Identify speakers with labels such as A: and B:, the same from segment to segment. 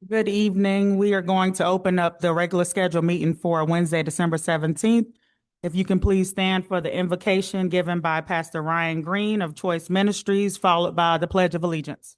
A: Good evening. We are going to open up the regular scheduled meeting for Wednesday, December 17th. If you can please stand for the invocation given by Pastor Ryan Green of Choice Ministries, followed by the Pledge of Allegiance.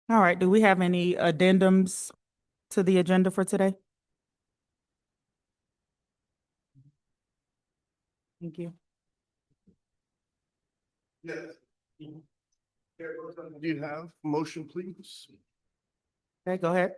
A: All right, do we have any addendums to the agenda for today? Thank you.
B: Yes. Do you have motion, please?
A: Okay, go ahead.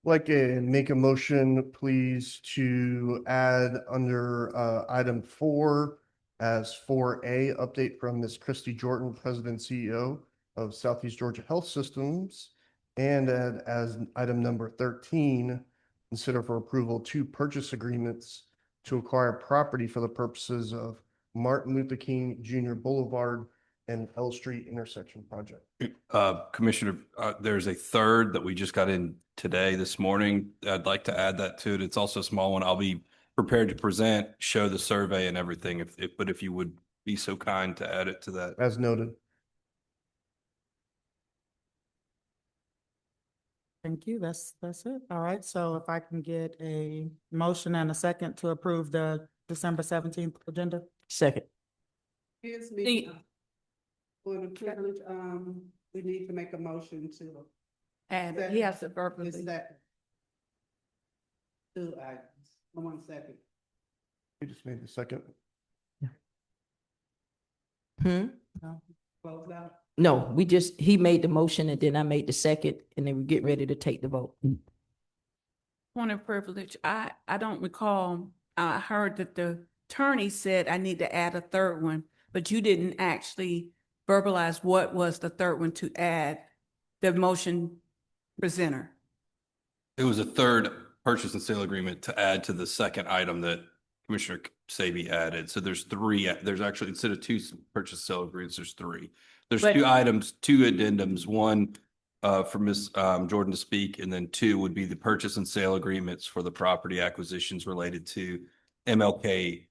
B: Like to make a motion, please, to add under item 4 as 4A, update from Ms. Christy Jordan, President CEO of Southeast Georgia Health Systems. And add as item number 13, consider for approval 2 purchase agreements to acquire property for the purposes of Martin Luther King Jr. Boulevard and L Street intersection project.
C: Commissioner, there's a third that we just got in today, this morning. I'd like to add that to it. It's also a small one. I'll be prepared to present, show the survey and everything, but if you would be so kind to add it to that.
B: As noted.
A: Thank you. That's it. All right, so if I can get a motion and a second to approve the December 17th agenda.
D: Second.
E: Excuse me, for the privilege, we need to make a motion to.
F: And he has to verbally.
E: Is that? 2 items, 1 second.
B: You just made the second.
E: Close out.
D: No, he made the motion and then I made the second and then we get ready to take the vote.
F: Point of privilege, I don't recall, I heard that the attorney said I need to add a third one, but you didn't actually verbalize what was the third one to add, the motion presenter.
C: It was a third purchase and sale agreement to add to the second item that Commissioner Saby added. So there's 3, there's actually, instead of 2 purchase sale agreements, there's 3. There's
F: But-
C: 2 items, 2 addendums, one for Ms. Jordan to speak, and then 2 would be the purchase and sale agreements for the property acquisitions related to MLK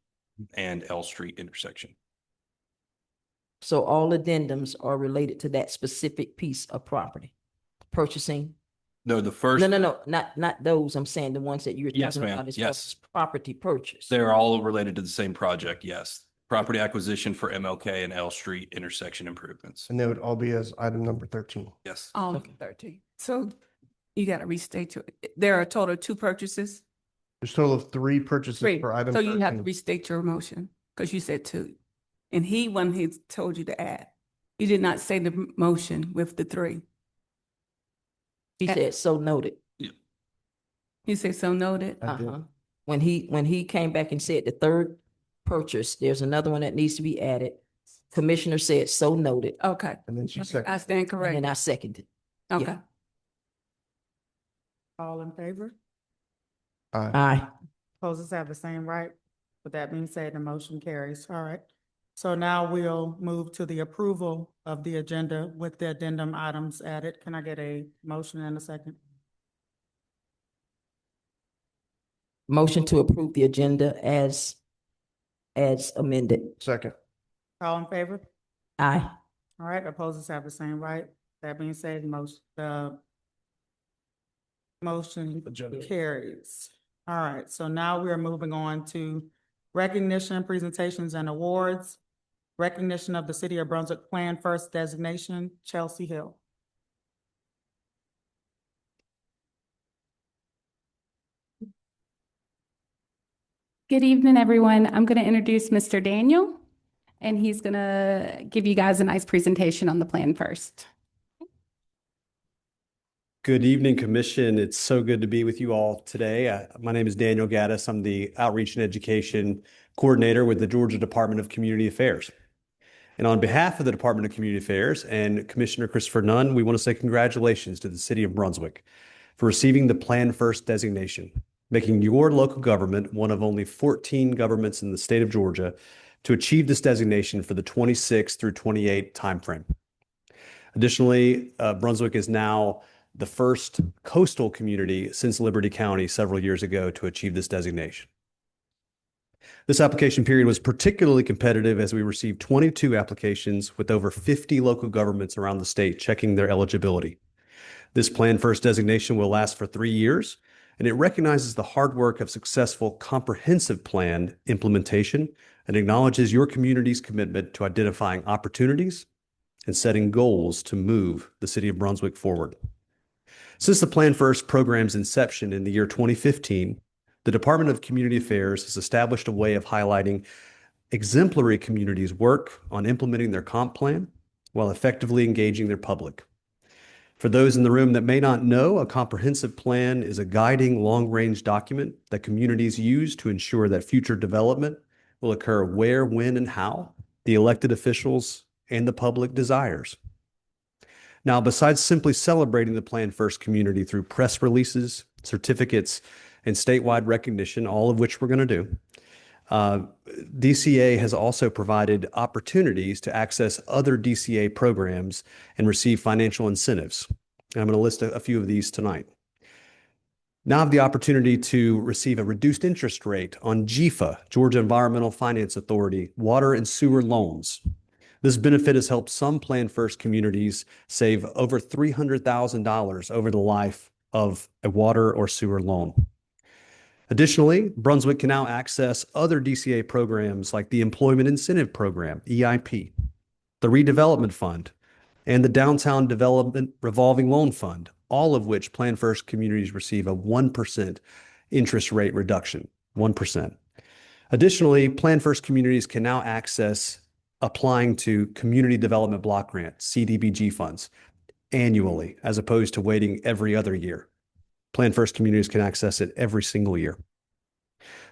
C: and L Street intersection.
D: So all addendums are related to that specific piece of property. Purchasing.
C: No, the first.
D: No, not those. I'm saying the ones that you're
C: Yes,
D: talking
C: ma'am.
D: about as
C: Yes.
D: far as property purchase.
C: They're all related to the same project, yes. Property acquisition for MLK and L Street intersection improvements.
B: And they would all be as item number 13.
C: Yes.
F: All of
D: Okay.
F: 13. So you got to restate there are a total of 2 purchases?
B: There's a total of 3 purchases
F: 3.
B: for item
F: So you have to
B: 13.
F: restate your motion because you said 2. And when he told you to add, you did not say the motion with the 3.
D: He said, so noted.
F: You say so noted?
B: I did.
D: Uh-huh. When he came back and said the third purchase, there's another one that needs to be added. Commissioner said, so noted.
F: Okay.
B: And then she
F: Okay,
B: seconded.
F: I stand
D: And
F: corrected.
D: then I seconded.
F: Okay.
A: All in favor?
B: Aye.
D: Aye.
A: Opposers have the same right. With that being said, the motion carries. All right. So now we'll move to the approval of the agenda with the addendum items added. Can I get a motion and a second?
D: Motion to approve the agenda as amended.
B: Second.
A: All in favor?
D: Aye.
A: All right, opposers have the same right. That being said, the motion
B: Agenda.
A: carries. All right, so now we are moving on to recognition, presentations, and awards. Recognition of the City of Brunswick Plan First designation, Chelsea Hill.
G: Good evening, everyone. I'm going to introduce Mr. Daniel, and he's going to give you guys a nice presentation on the plan first.
H: Good evening, Commission. It's so good to be with you all today. My name is Daniel Gaddis. I'm the Outreach and Education Coordinator with the Georgia Department of Community Affairs. And on behalf of the Department of Community Affairs and Commissioner Christopher Nunn, we want to say congratulations to the City of Brunswick for receiving the Plan First designation, making your local government one of only 14 governments in the state of Georgia to achieve this designation for the 26 through 28 timeframe. Additionally, Brunswick is now the first coastal community since Liberty County several years ago to achieve this designation. This application period was particularly competitive as we received 22 applications with over 50 local governments around the state checking their eligibility. This Plan First designation will last for 3 years, and it recognizes the hard work of successful comprehensive plan implementation and acknowledges your community's commitment to identifying opportunities and setting goals to move the City of Brunswick forward. Since the Plan First program's inception in the year 2015, the Department of Community Affairs has established a way of highlighting exemplary communities' work on implementing their comp plan while effectively engaging their public. For those in the room that may not know, a comprehensive plan is a guiding long-range document that communities use to ensure that future development will occur where, when, and how the elected officials and the public desires. Now, besides simply celebrating the Plan First community through press releases, certificates, and statewide recognition, all of which we're going to do, DCA has also provided opportunities to access other DCA programs and receive financial incentives. And I'm going to list a few of these tonight. Now I have the opportunity to receive a reduced interest rate on GEFA, Georgia Environmental Finance Authority, water and sewer loans. This benefit has helped some Plan First communities save over $300,000 over the life of a water or sewer loan. Additionally, Brunswick can now access other DCA programs like the Employment Incentive Program, EIP, the Redevelopment Fund, and the Downtown Development Revolving Loan Fund, all of which Plan First communities receive a 1% interest rate reduction, 1%. Additionally, Plan First communities can now access applying to Community Development Block Grant, CDBG funds, annually, as opposed to waiting every other year. Plan First communities can access it every single year.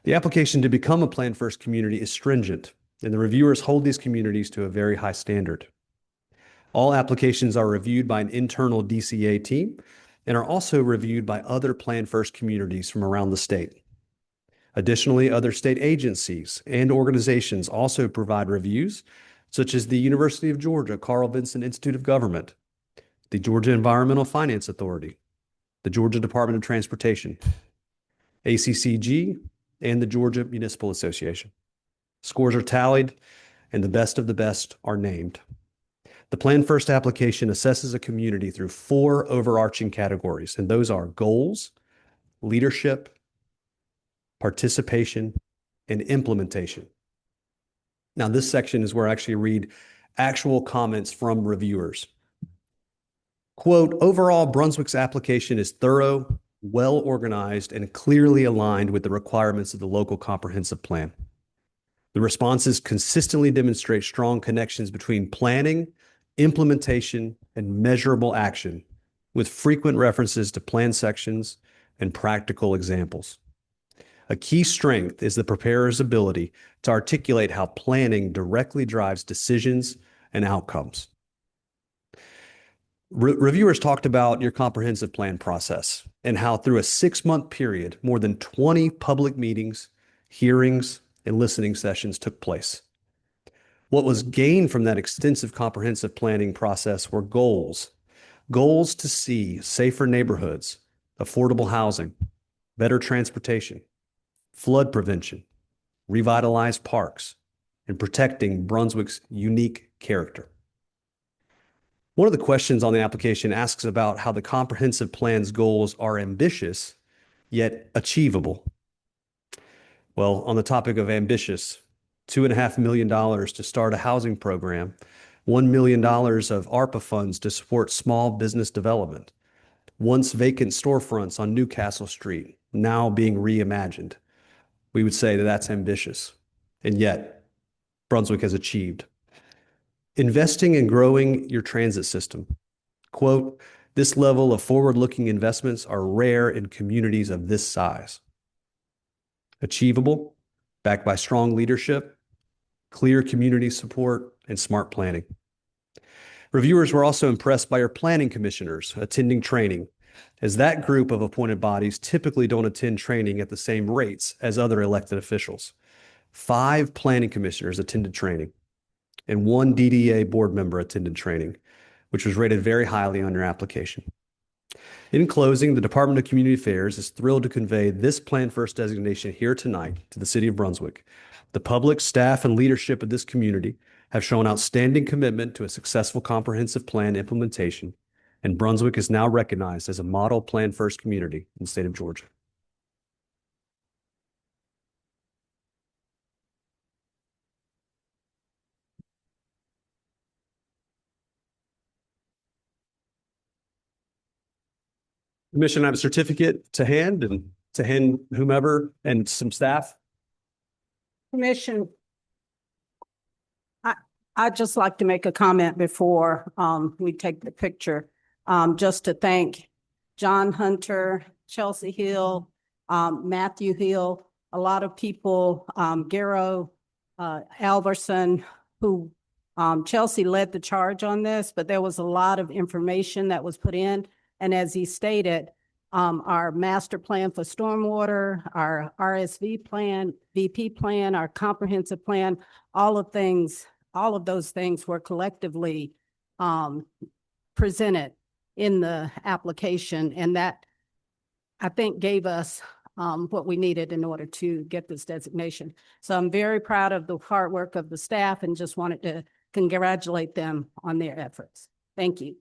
H: The application to become a Plan First community is stringent, and the reviewers hold these communities to a very high standard. All applications are reviewed by an internal DCA team and are also reviewed by other Plan First communities from around the state. Additionally, other state agencies and organizations also provide reviews, such as the University of Georgia Carl Vinson Institute of Government, the Georgia Environmental Finance Authority, the Georgia Department of Transportation, ACCG, and the Georgia Municipal Association. Scores are tallied, and the best of the best are named. The Plan First application assesses a community through 4 overarching categories, and those are goals, leadership, participation, and implementation. Now, this section is where I actually read actual comments from reviewers. Quote, overall, Brunswick's application is thorough, well-organized, and clearly aligned with the requirements of the local comprehensive plan. The responses consistently demonstrate strong connections between planning, implementation, and measurable action, with frequent references to plan sections and practical examples. A key strength is the preparer's ability to articulate how planning directly drives decisions and outcomes. Reviewers talked about your comprehensive plan process and how through a 6-month period, more than 20 public meetings, hearings, and listening sessions took place. What was gained from that extensive comprehensive planning process were goals to see safer neighborhoods, affordable housing, better transportation, flood prevention, revitalized parks, and protecting Brunswick's unique character. One of the questions on the application asks about how the comprehensive plan's goals are ambitious, yet achievable. Well, on the topic of ambitious, $2.5 million to start a housing program, $1 million of ARPA funds to support small business development, once vacant storefronts on Newcastle Street, now being reimagined. We would say that that's ambitious, and yet Brunswick has achieved. Investing and growing your transit system. Quote, this level of forward-looking investments are rare in communities of this size. Achievable, backed by strong leadership, clear community support, and smart planning. Reviewers were also impressed by your planning commissioners attending training, as that group of appointed bodies typically don't attend training at the same rates as other elected officials. 5 planning commissioners attended training, and 1 DDA board member attended training, which was rated very highly on your application. In closing, the Department of Community Affairs is thrilled to convey this Plan First designation here tonight to the City of Brunswick. The public, staff, and leadership of this community have shown outstanding commitment to a successful comprehensive plan implementation, and Brunswick is now recognized as a model Plan First community in the state of Georgia. Commission, I have a certificate to hand whomever and some staff.
E: Commission, I'd just like to make a comment before we take the picture. Just to thank John Hunter, Chelsea Hill, Matthew Hill, a lot of people, Garo Alverson, who Chelsea led the charge on this, but there was a lot of information that was put in. And as he stated, our master plan for stormwater, our RSV plan, VP plan, our comprehensive plan, all of those things were collectively presented in the application. And that, I think, gave us what we needed in order to get this designation. So I'm very proud of the hard work of the staff and just wanted to congratulate them on their efforts. Thank you.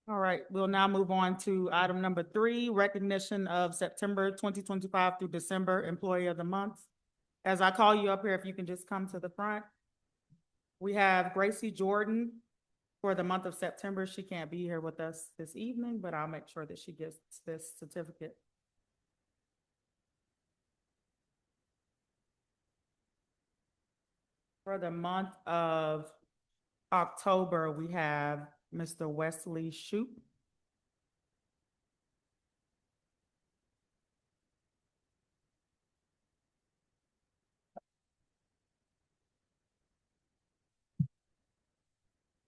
A: All right, we'll now move on to item number 3, recognition of September 2025 through December Employee of the Month. As I call you up here, if you can just come to the front. We have Gracie Jordan for the month of September. She can't be here with us this evening, but I'll make sure that she gets this certificate. For the month of October, we have Mr. Wesley Shoup.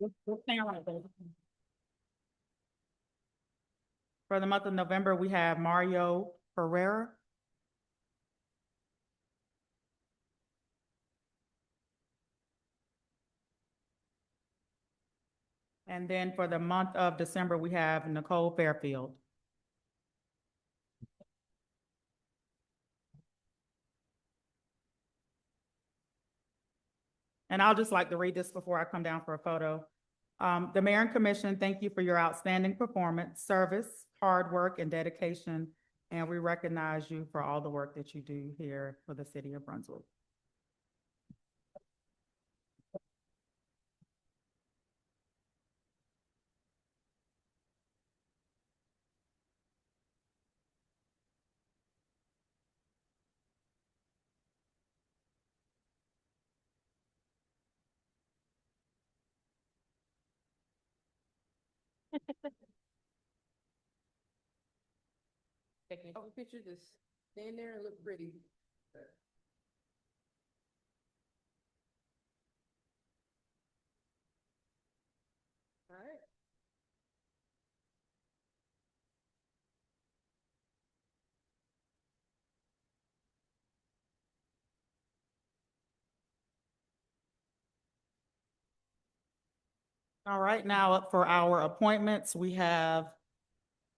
A: For the month of November, we have Mario Ferrera. And then for the month of December, we have Nicole Fairfield. And I'll just like to read this before I come down for a photo. The Mayor and Commission, thank you for your outstanding performance, service, hard work, and dedication. And we recognize you for all the work that you do here for the city of Brunswick.
D: Taking a picture, just stand there and look pretty. All right.
A: All right, now up for our appointments, we have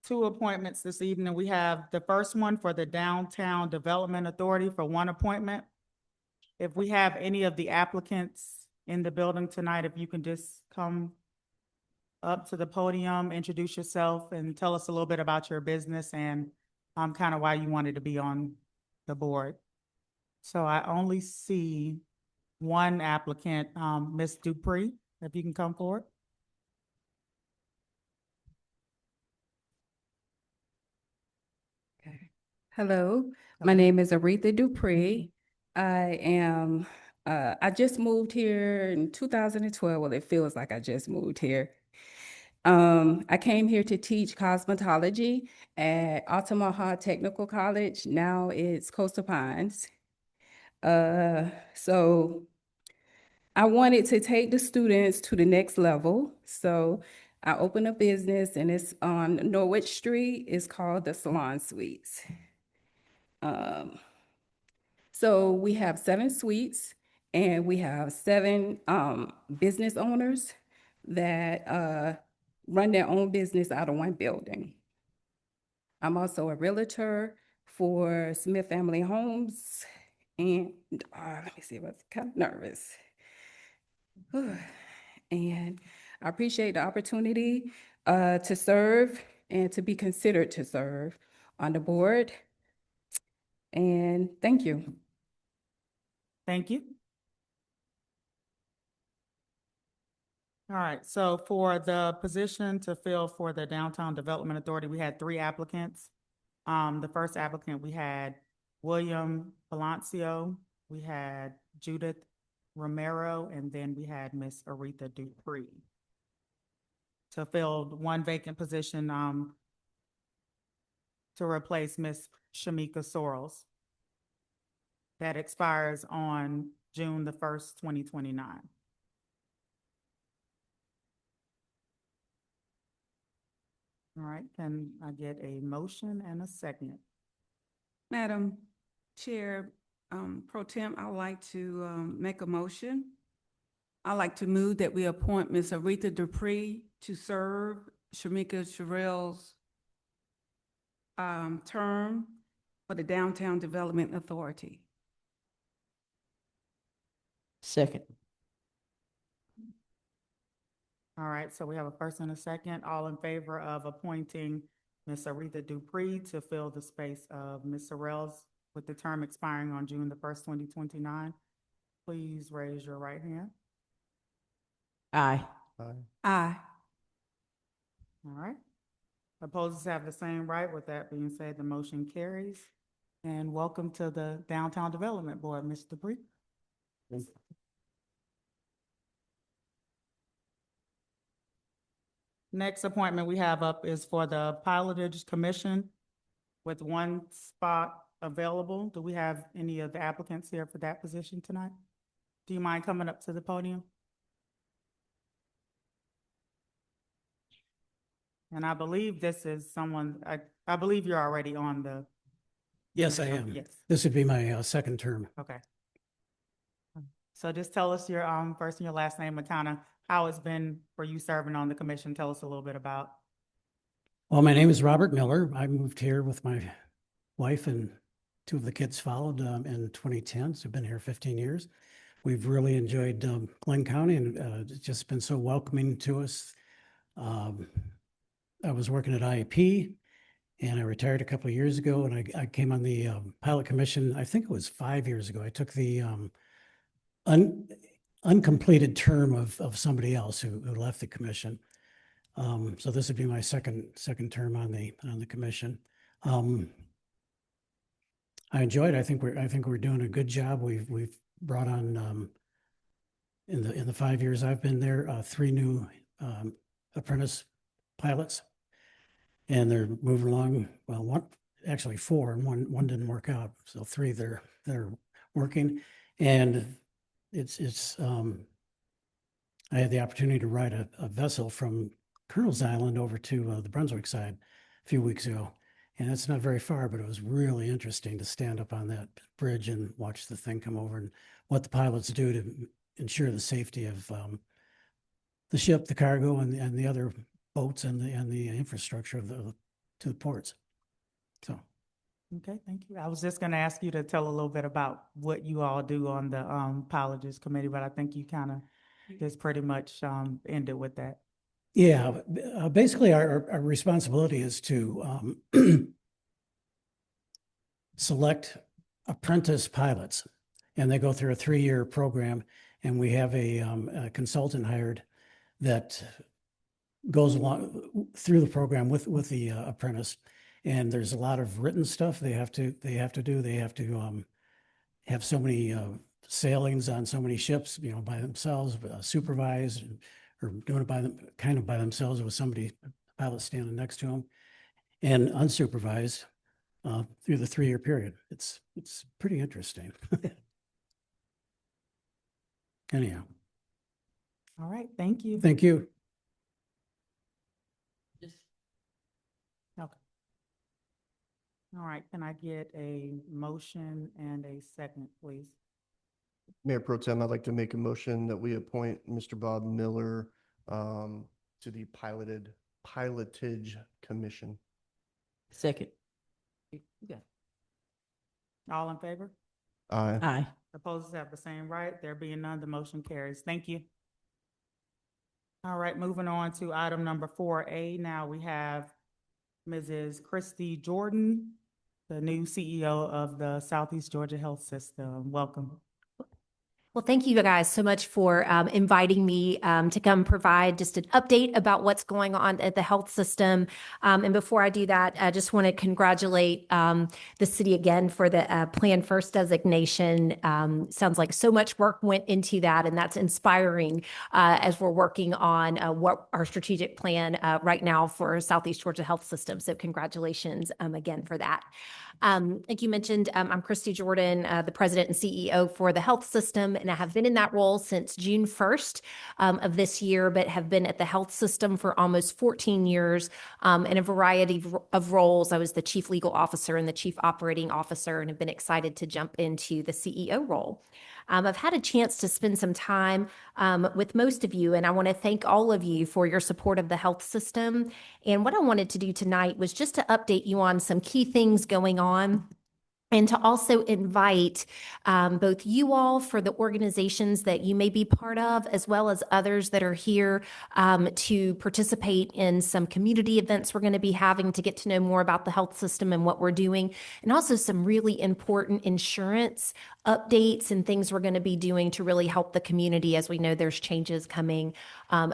A: two appointments this evening. We have the first one for the Downtown Development Authority for one appointment. If we have any of the applicants in the building tonight, if you can just come up to the podium, introduce yourself, and tell us a little bit about your business and kind of why you wanted to be on the board. So I only see one applicant, Ms. Dupree, if you can come forward.
I: Hello, my name is Aretha Dupree. I just moved here in 2012. Well, it feels like I just moved here. I came here to teach cosmetology at Altamaha Technical College. Now it's Coastal Pines. So I wanted to take the students to the next level. So I opened a business and it's on Norwich Street. It's called the Salon Suites. So we have 7 suites and we have 7 business owners that run their own business out of one building. I'm also a realtor for Smith Family Homes, and let me see, I was kind of nervous. And I appreciate the opportunity to serve and to be considered to serve on the board. And thank you.
A: Thank you. All right, so for the position to fill for the Downtown Development Authority, we had 3 applicants. The first applicant, we had William Palancio, we had Judith Romero, and then we had Miss Aretha Dupree to fill one vacant position to replace Miss Shamika Sorrells. That expires on June the 1st, 2029. All right, can I get a motion and a second?
F: Madam Chair, Pro Tem, I'd like to make a motion. I'd like to move that we appoint Ms. Aretha Dupree to serve Shamika Sorrells' term for the Downtown Development Authority.
D: Second.
A: All right, so we have a first and a second. All in favor of appointing Ms. Aretha Dupree to fill the space of Ms. Sorrells with the term expiring on June the 1st, 2029, please raise your right hand.
D: Aye.
B: Aye.
F: Aye.
A: All right. Opposers have the same right. With that being said, the motion carries. And welcome to the Downtown Development Board, Ms. Dupree. Next appointment we have up is for the Pilotage Commission with 1 spot available. Do we have any of the applicants here for that position tonight? Do you mind coming up to the podium? And I believe this is someone, I believe you're already on the.
J: Yes, I
A: commission.
J: am.
A: Yes,
J: This would be my second term.
A: okay. So just tell us your first and your last name and kind of how it's been for you serving on the commission. Tell us a little bit about.
J: Well, my name is Robert Miller. I moved here with my wife and two of the kids followed in 2010. So I've been here 15 years. We've really enjoyed Glenn County and it's just been so welcoming to us. I was working at IEP and I retired a couple of years ago and I came on the pilot commission. I think it was 5 years ago. I took the uncompleted term of somebody else who left the commission. So this would be my second term on the commission. I enjoyed it. I think we're doing a good job. We've brought on in the 5 years I've been there, 3 new apprentice pilots, and they're moving along. Well, actually 4, and one didn't work out, so 3 they're working, and it's I had the opportunity to ride a vessel from Colonel's Island over to the Brunswick side a few weeks ago. And it's not very far, but it was really interesting to stand up on that bridge and watch the thing come over and what the pilots do to ensure the safety of the ship, the cargo, and the other boats and the infrastructure to the ports. So.
A: Okay, thank you. I was just going to ask you to tell a little bit about what you all do on the Pilots Committee, but I think you kind of just pretty much ended with that.
J: Yeah, basically our responsibility is to select apprentice pilots, and they go through a 3-year program, and we have a consultant hired that goes along through the program with the apprentice. And there's a lot of written stuff they have to do. They have to have so many sailings on so many ships, by themselves, supervised, or doing it by themselves with somebody, pilot standing next to them, and unsupervised through the 3-year period. It's pretty interesting. Anyhow.
A: All right, thank you.
J: Thank you.
A: Okay. All right, can I get a motion and a second, please?
B: Mayor Pro Tem, I'd like to make a motion that we appoint Mr. Bob Miller to the Pilotage Commission.
D: Second.
A: All in favor?
B: Aye.
D: Aye.
A: Opposed have the same right. There being none, the motion carries. Thank you. All right, moving on to item number 4A. Now we have Mrs. Christy Jordan, the new CEO of the Southeast Georgia Health System. Welcome.
K: Well, thank you guys so much for inviting me to come provide just an update about what's going on at the health system. And before I do that, I just want to congratulate the city again for the Plan First designation. Sounds like so much work went into that, and that's inspiring as we're working on what our strategic plan right now for Southeast Georgia Health System. So congratulations again for that. Like you mentioned, I'm Christy Jordan, the president and CEO for the health system, and I have been in that role since June 1st of this year, but have been at the health system for almost 14 years in a variety of roles. I was the chief legal officer and the chief operating officer, and have been excited to jump into the CEO role. I've had a chance to spend some time with most of you, and I want to thank all of you for your support of the health system. And what I wanted to do tonight was just to update you on some key things going on, and to also invite both you all for the organizations that you may be part of, as well as others that are here to participate in some community events we're going to be having to get to know more about the health system and what we're doing, and also some really important insurance updates and things we're going to be doing to really help the community, as we know there's changes coming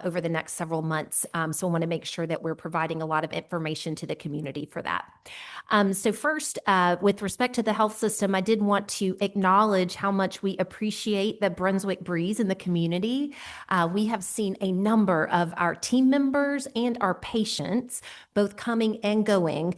K: over the next several months. So I want to make sure that we're providing a lot of information to the community for that. So first, with respect to the health system, I did want to acknowledge how much we appreciate the Brunswick Breeze in the community. We have seen a number of our team members and our patients both coming and going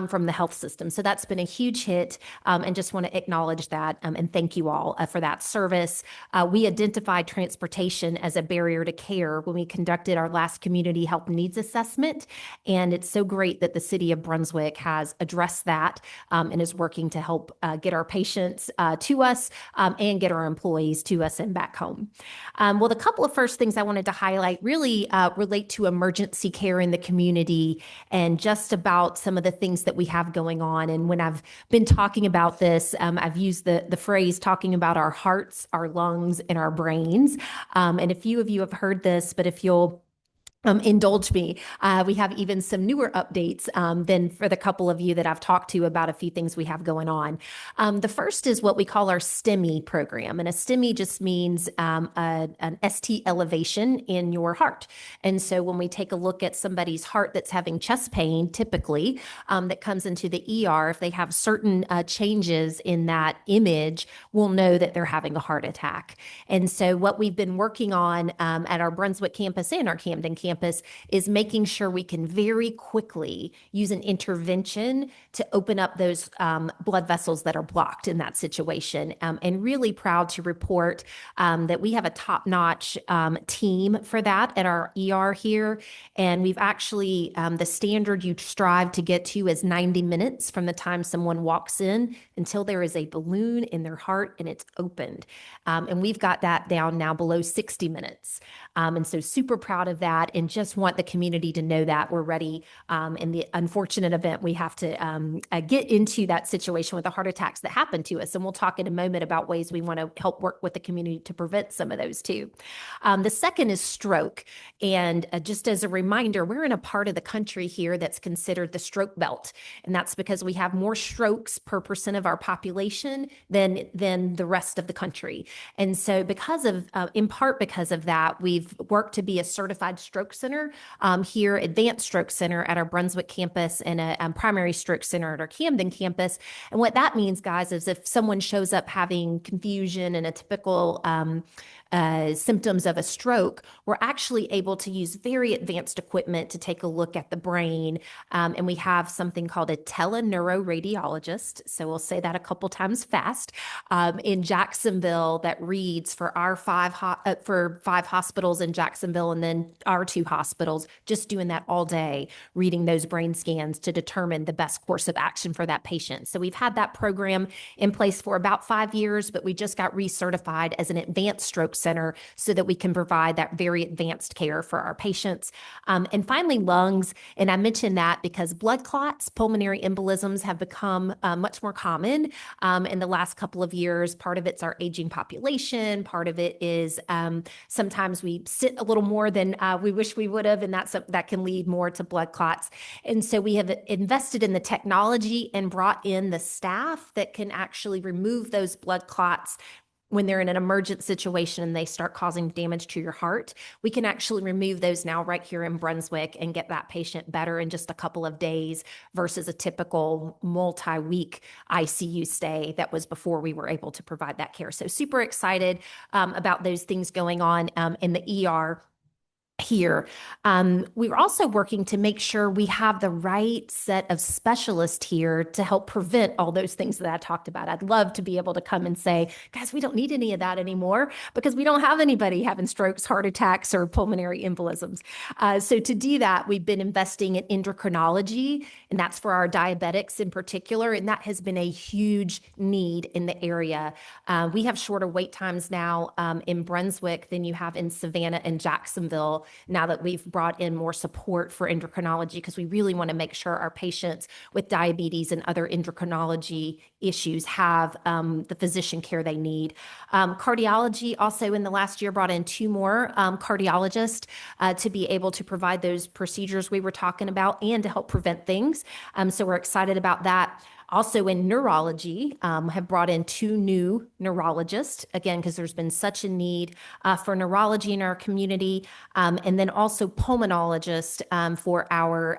K: from the health system. So that's been a huge hit, and just want to acknowledge that and thank you all for that service. We identified transportation as a barrier to care when when we conducted our last community health needs assessment. And it's so great that the city of Brunswick has addressed that and is working to help get our patients to us and get our employees to us and back home. Well, the couple of first things I wanted to highlight really relate to emergency care in the community and just about some of the things that we have going on. And when I've been talking about this, I've used the phrase talking about our hearts, our lungs, and our brains. And a few of you have heard this, but if you'll indulge me. We have even some newer updates than for the couple of you that I've talked to about a few things we have going on. The first is what we call our STEMI program. And a STEMI just means an ST elevation in your heart. And so when we take a look at somebody's heart that's having chest pain, typically, that comes into the ER, if they have certain changes in that image, we'll know that they're having a heart attack. And so what we've been working on at our Brunswick campus and our Camden campus is making sure we can very quickly use an intervention to open up those blood vessels that are blocked in that situation. And really proud to report that we have a top-notch team for that at our ER here. And we've actually, the standard you strive to get to is 90 minutes from the time someone walks in until there is a balloon in their heart and it's opened. And we've got that down now below 60 minutes. And so super proud of that and just want the community to know that we're ready in the unfortunate event we have to get into that situation with the heart attacks that happen to us. And we'll talk in a moment about ways we want to help work with the community to prevent some of those too. The second is stroke. And just as a reminder, we're in a part of the country here that's considered the stroke belt. And that's because we have more strokes per percent of our population than the rest of the country. And so in part because of that, we've worked to be a certified stroke center here, advanced stroke center at our Brunswick campus and a primary stroke center at our Camden campus. And what that means, guys, is if someone shows up having confusion and a typical symptoms of a stroke, we're actually able to use very advanced equipment to take a look at the brain. And we have something called a teleneuroRadiologist. So we'll say that a couple times fast in Jacksonville that reads for our five hospitals in Jacksonville and then our 2 hospitals, just doing that all day, reading those brain scans to determine the best course of action for that patient. So we've had that program in place for about 5 years, but we just got recertified as an advanced stroke center so that we can provide that very advanced care for our patients. And finally, lungs. And I mentioned that because blood clots, pulmonary embolisms have become much more common in the last couple of years. Part of it's our aging population. Part of it is sometimes we sit a little more than we wish we would have, and that can lead more to blood clots. And so we have invested in the technology and brought in the staff that can actually remove those blood clots when they're in an emergent situation and they start causing damage to your heart. We can actually remove those now right here in Brunswick and get that patient better in just a couple of days versus a typical multi-week ICU stay that was before we were able to provide that care. So super excited about those things going on in the ER here. We're also working to make sure we have the right set of specialists here to help prevent all those things that I talked about. I'd love to be able to come and say, guys, we don't need any of that anymore because we don't have anybody having strokes, heart attacks, or pulmonary embolisms. So to do that, we've been investing in endocrinology, and that's for our diabetics in particular, and that has been a huge need in the area. We have shorter wait times now in Brunswick than you have in Savannah and Jacksonville, now that we've brought in more support for endocrinology, because we really want to make sure our patients with diabetes and other endocrinology issues have the physician care they need. Cardiology also in the last year brought in 2 more cardiologists to be able to provide those procedures we were talking about and to help prevent things. So we're excited about that. Also in neurology, have brought in 2 new neurologists, again, because there's been such a need for neurology in our community. And then also pulmonologists for our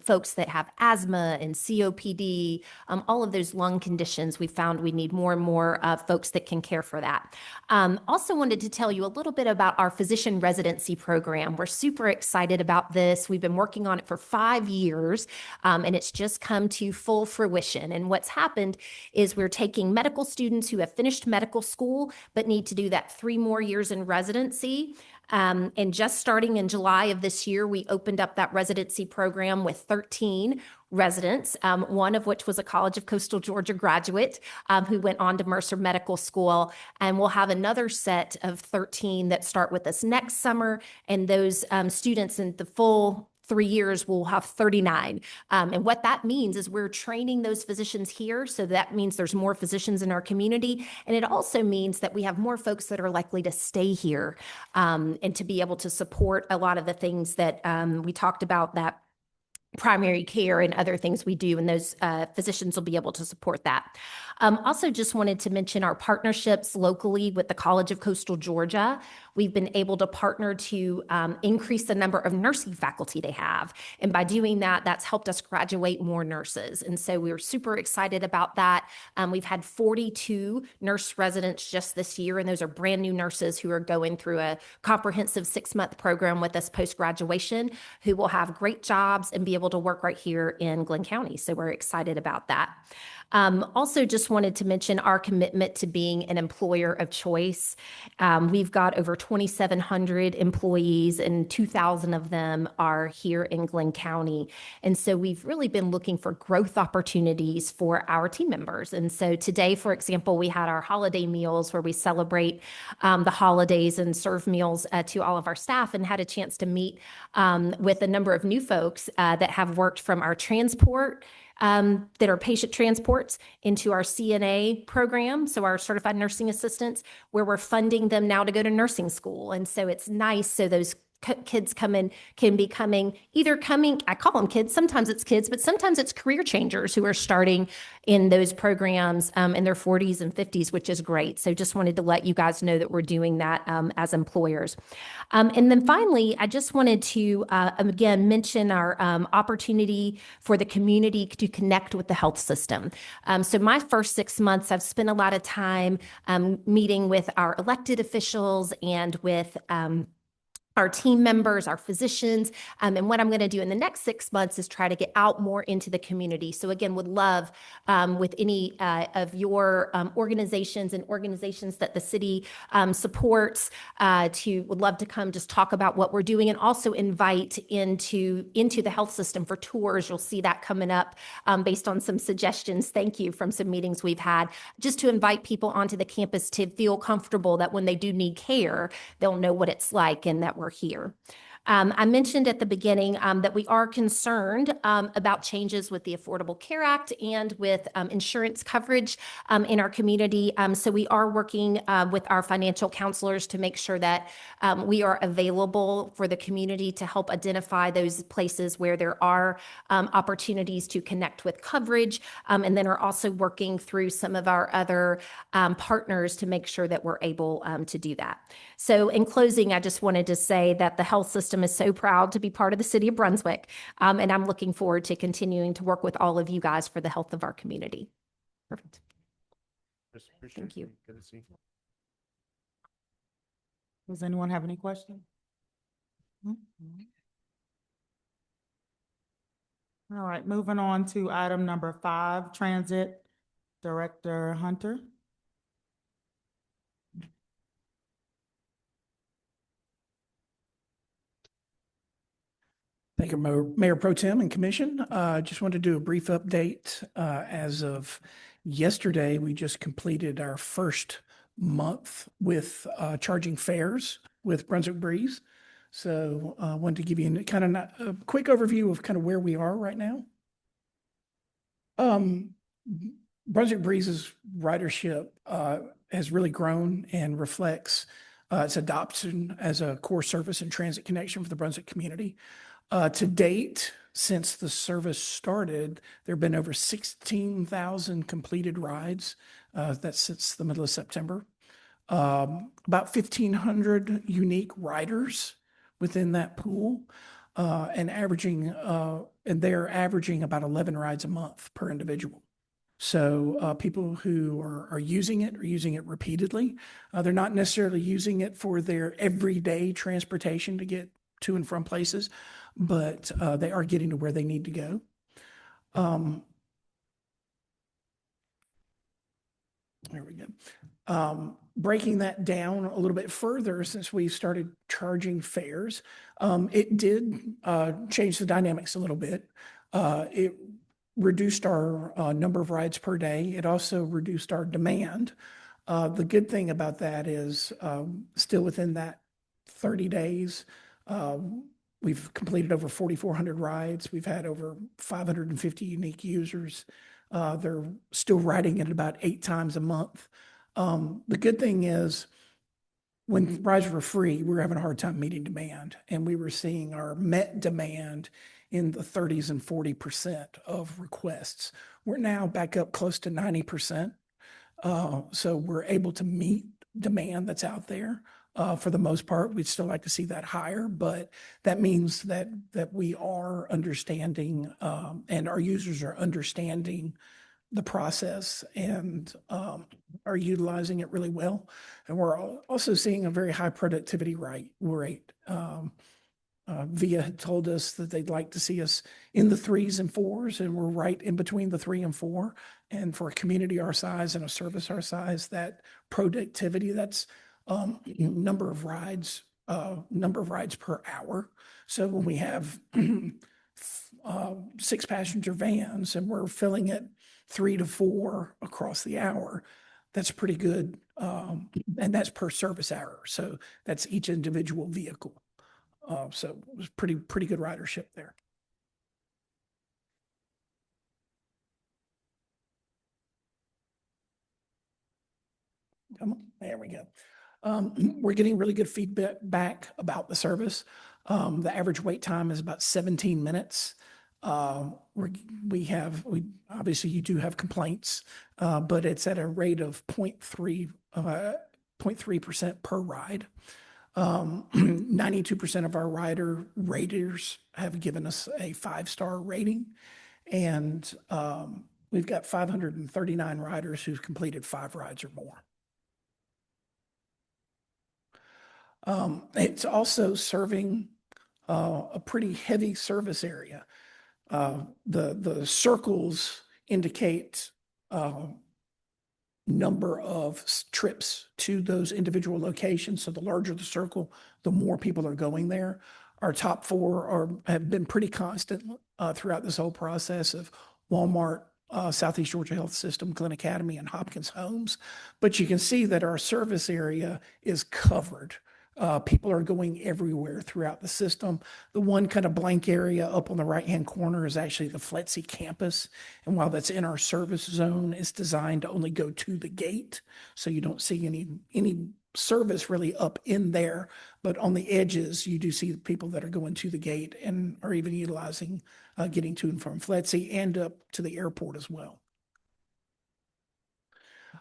K: folks that have asthma and COPD, all of those lung conditions. We found we need more and more folks that can care for that. Also wanted to tell you a little bit about our physician residency program. We're super excited about this. We've been working on it for 5 years, and it's just come to full fruition. And what's happened is we're taking medical students who have finished medical school but need to do that 3 more years in residency. And just starting in July of this year, we opened up that residency program with 13 residents, one of which was a College of Coastal Georgia graduate who went on to Mercer Medical School. And we'll have another set of 13 that start with us next summer. And those students in the full 3 years will have 39. And what that means is we're training those physicians here. So that means there's more physicians in our community. And it also means that we have more folks that are likely to stay here and to be able to support a lot of the things that we talked about, that primary care and other things we do, and those physicians will be able to support that. Also just wanted to mention our partnerships locally with the College of Coastal Georgia. We've been able to partner to increase the number of nursing faculty they have. And by doing that, that's helped us graduate more nurses. And so we were super excited about that. We've had 42 nurse residents just this year, and those are brand new nurses who are going through a comprehensive 6-month program with us post-graduation, who will have great jobs and be able to work right here in Glenn County. So we're excited about that. Also just wanted to mention our commitment to being an employer of choice. We've got over 2,700 employees, and 2,000 of them are here in Glenn County. And so we've really been looking for growth opportunities for our team members. And so today, for example, we had our holiday meals where we celebrate the holidays and serve meals to all of our staff, and had a chance to meet with a number of new folks that have worked from our transport, that are patient transports, into our CNA program, so our certified nursing assistants, where we're funding them now to go to nursing school. And so it's nice. So those kids can be coming, I call them kids, sometimes it's kids, but sometimes it's career changers who are starting in those programs in their 40s and 50s, which is great. So just wanted to let you guys know that we're doing that as employers. And then finally, I just wanted to, again, mention our opportunity for the community to connect with the health system. So my first 6 months, I've spent a lot of time meeting with our elected officials and with our team members, our physicians. And what I'm going to do in the next 6 months is try to get out more into the community. So again, would love with any of your organizations and organizations that the city supports would love to come just talk about what we're doing, and also invite into the health system for tours. You'll see that coming up based on some suggestions. Thank you, from some meetings we've had, just to invite people onto the campus to feel comfortable that when they do need care, they'll know what it's like and that we're here. I mentioned at the beginning that we are concerned about changes with the Affordable Care Act and with insurance coverage in our community. So we are working with our financial counselors to make sure that we are available for the community to help identify those places where there are opportunities to connect with coverage, and then are also working through some of our other partners to make sure that we're able to do that. So in closing, I just wanted to say that the health system is so proud to be part of the city of Brunswick. And I'm looking forward to continuing to work with all of you guys for the health of our community. Perfect. Thank you.
B: Good to see you.
A: Does anyone have any questions? No? All right, moving on to item number 5, Transit Director Hunter.
L: Thank you, Mayor Pro Tem and Commission. Just wanted to do a brief update. As of yesterday, we just completed our first month with charging fares with Brunswick Breeze. So I wanted to give you a quick overview of kind of where we are right now. Brunswick Breeze's ridership has really grown and reflects its adoption as a core service and transit connection for the Brunswick community. To date, since the service started, there have been over 16,000 completed rides. That's since the middle of September. About 1,500 unique riders within that pool, and they're averaging about 11 rides a month per individual. So people who are using it are using it repeatedly. They're not necessarily using it for their everyday transportation to get to and from places, but they are getting to where they need to go. There we go. Breaking that down a little bit further, since we started charging fares, it did change the dynamics a little bit. It reduced our number of rides per day. It also reduced our demand. The good thing about that is still within that 30 days, we've completed over 4,400 rides. We've had over 550 unique users. They're still riding it about 8 times a month. The good thing is when rides were free, we were having a hard time meeting demand, and we were seeing our met demand in the 30s and 40% of requests. We're now back up close to 90%. So we're able to meet demand that's out there. For the most part, we'd still like to see that higher, but that means that we are understanding and our users are understanding the process and are utilizing it really well. And we're also seeing a very high productivity rate. VIA had told us that they'd like to see us in the 3s and 4s, and we're right in between the 3 and 4. And for a community our size and a service our size, that productivity, that's number of rides per hour. So when we have 6 passenger vans and we're filling it 3 to 4 across the hour, that's pretty good. And that's per service hour. So that's each individual vehicle. So it was pretty good ridership there. Come on, there we go. We're getting really good feedback back about the service. The average wait time is about 17 minutes. We obviously you do have complaints, but it's at a rate of 0.3% per ride. 92% of our raters have given us a 5-star rating, and we've got 539 riders who've completed 5 rides or more. It's also serving a pretty heavy service area. The circles indicate number of trips to those individual locations. So the larger the circle, the more people are going there. Our top 4 have been pretty constant throughout this whole process of Walmart, Southeast Georgia Health System, Glenn Academy, and Hopkins Homes. But you can see that our service area is covered. People are going everywhere throughout the system. The one kind of blank area up on the right-hand corner is actually the FLETC campus. And while that's in our service zone, it's designed to only go to the gate. So you don't see any service really up in there. But on the edges, you do see the people that are going to the gate and are even utilizing getting to and from FLETC and up to the airport as well.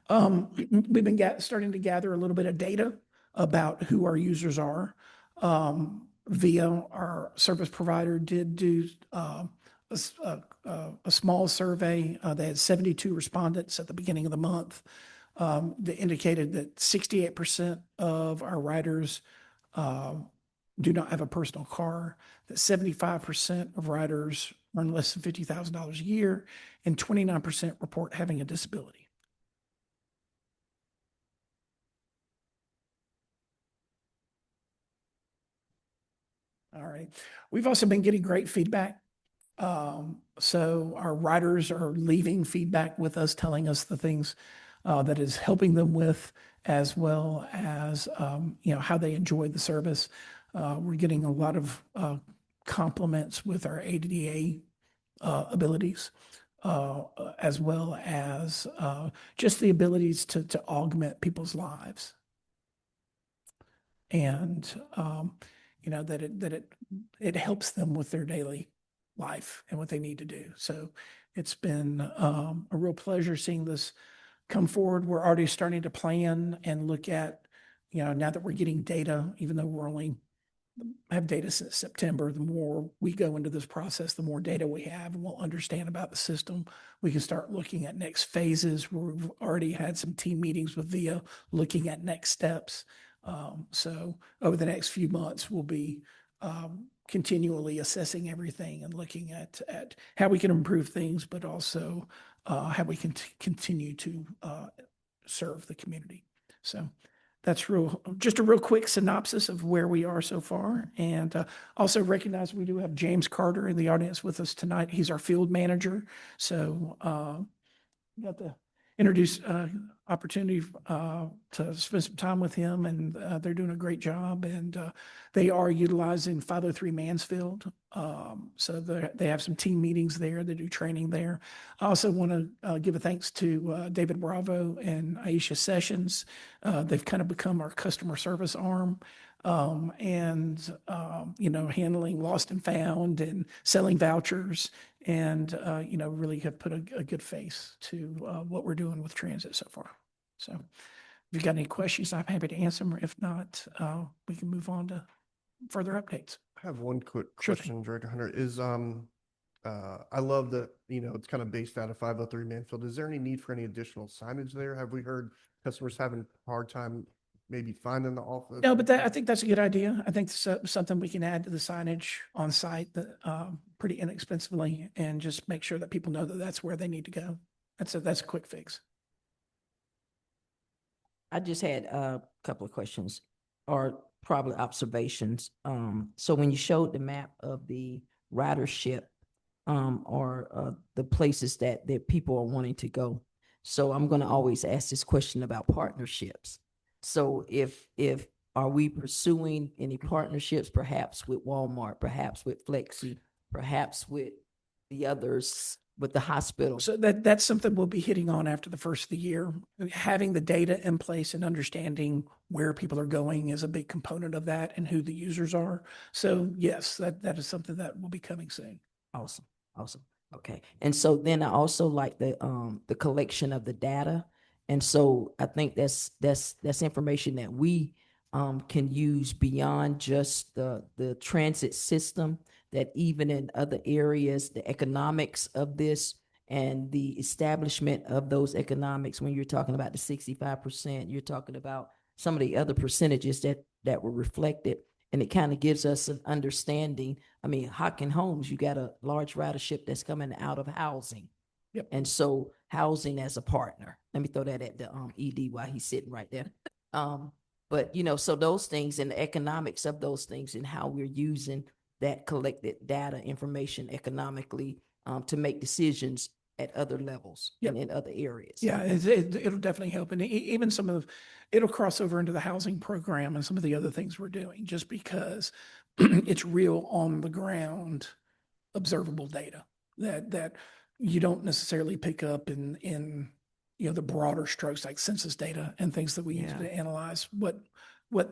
L: We've been starting to gather a little bit of data about who our users are. VIA, our service provider, did do a small survey. They had 72 respondents at the beginning of the month. They indicated that 68% of our riders do not have a personal car, that 75% of riders earn less than $50,000 a year, and 29% report having a disability. All right. We've also been getting great feedback. So our riders are leaving feedback with us, telling us the things that is helping them with, as well as how they enjoy the service. We're getting a lot of compliments with our ADA abilities, as well as just the abilities to augment people's lives. And that it helps them with their daily life and what they need to do. So it's been a real pleasure seeing this come forward. We're already starting to plan and look at, now that we're getting data, even though we're only have data since September, the more we go into this process, the more data we have, and we'll understand about the system. We can start looking at next phases. We've already had some team meetings with VIA looking at next steps. So over the next few months, we'll be continually assessing everything and looking at how we can improve things, but also how we can continue to serve the community. So that's just a real quick synopsis of where we are so far. And also recognize we do have James Carter in the audience with us tonight. He's our field manager. So got the opportunity to spend some time with him, and they're doing a great job, and they are utilizing 503 Mansfield. So they have some team meetings there. They do training there. I also want to give a thanks to David Bravo and Aisha Sessions. They've kind of become our customer service arm. Handling lost and found and selling vouchers, and really have put a good face to what we're doing with transit so far. So if you've got any questions, I'm happy to answer them. If not, we can move on to further updates.
B: I have one quick
L: Sure thing.
B: question, Director Hunter. I love that, it's kind of based out of 503 Mansfield. Is there any need for any additional signage there? Have we heard customers having a hard time maybe finding the office?
L: No, but I think that's a good idea. I think something we can add to the signage on site that pretty inexpensively, and just make sure that people know that that's where they need to go. That's a quick fix.
D: I just had a couple of questions, or probably observations. So when you showed the map of the ridership, or the places that people are wanting to go. So I'm going to always ask this question about partnerships. So if are we pursuing any partnerships, perhaps with Walmart, perhaps with Flexi, perhaps with the others, with the hospital?
L: So that's something we'll be hitting on after the first of the year. Having the data in place and understanding where people are going is a big component of that, and who the users are. So yes, that is something that will be coming soon.
D: Awesome. Okay. And so then I also like the collection of the data. And so I think that's information that we can use beyond just the transit system, that even in other areas, the economics of this and the establishment of those economics, when you're talking about the 65%, you're talking about some of the other percentages that were reflected. And it kind of gives us an understanding. I mean, Hockin Homes, you got a large ridership that's coming out of housing.
L: Yep.
D: And so housing as a partner, let me throw that at the ED while he's sitting right there. But so those things and the economics of those things, and how we're using that collected data information economically to make decisions at other levels.
L: Yep.
D: And in other areas.
L: Yeah, it'll definitely help. And even it'll cross over into the housing program and some of the other things we're doing, just because it's real on the ground, observable data that you don't necessarily pick up in the broader strokes, like census data and things that we use to analyze what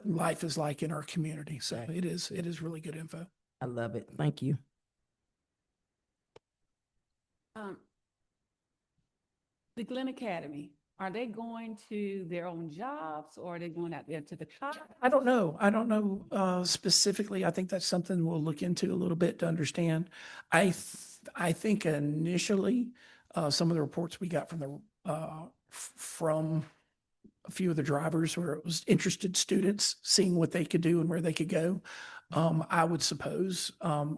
L: life is like in our community. So
D: Right.
L: it is really good info.
D: I love it. Thank you.
F: The Glenn Academy, are they going to their own jobs, or are they going out there to the college?
L: I don't know specifically. I think that's something we'll look into a little bit to understand. I think initially, some of the reports we got from from a few of the drivers, where it was interested students seeing what they could do and where they could go. I would suppose,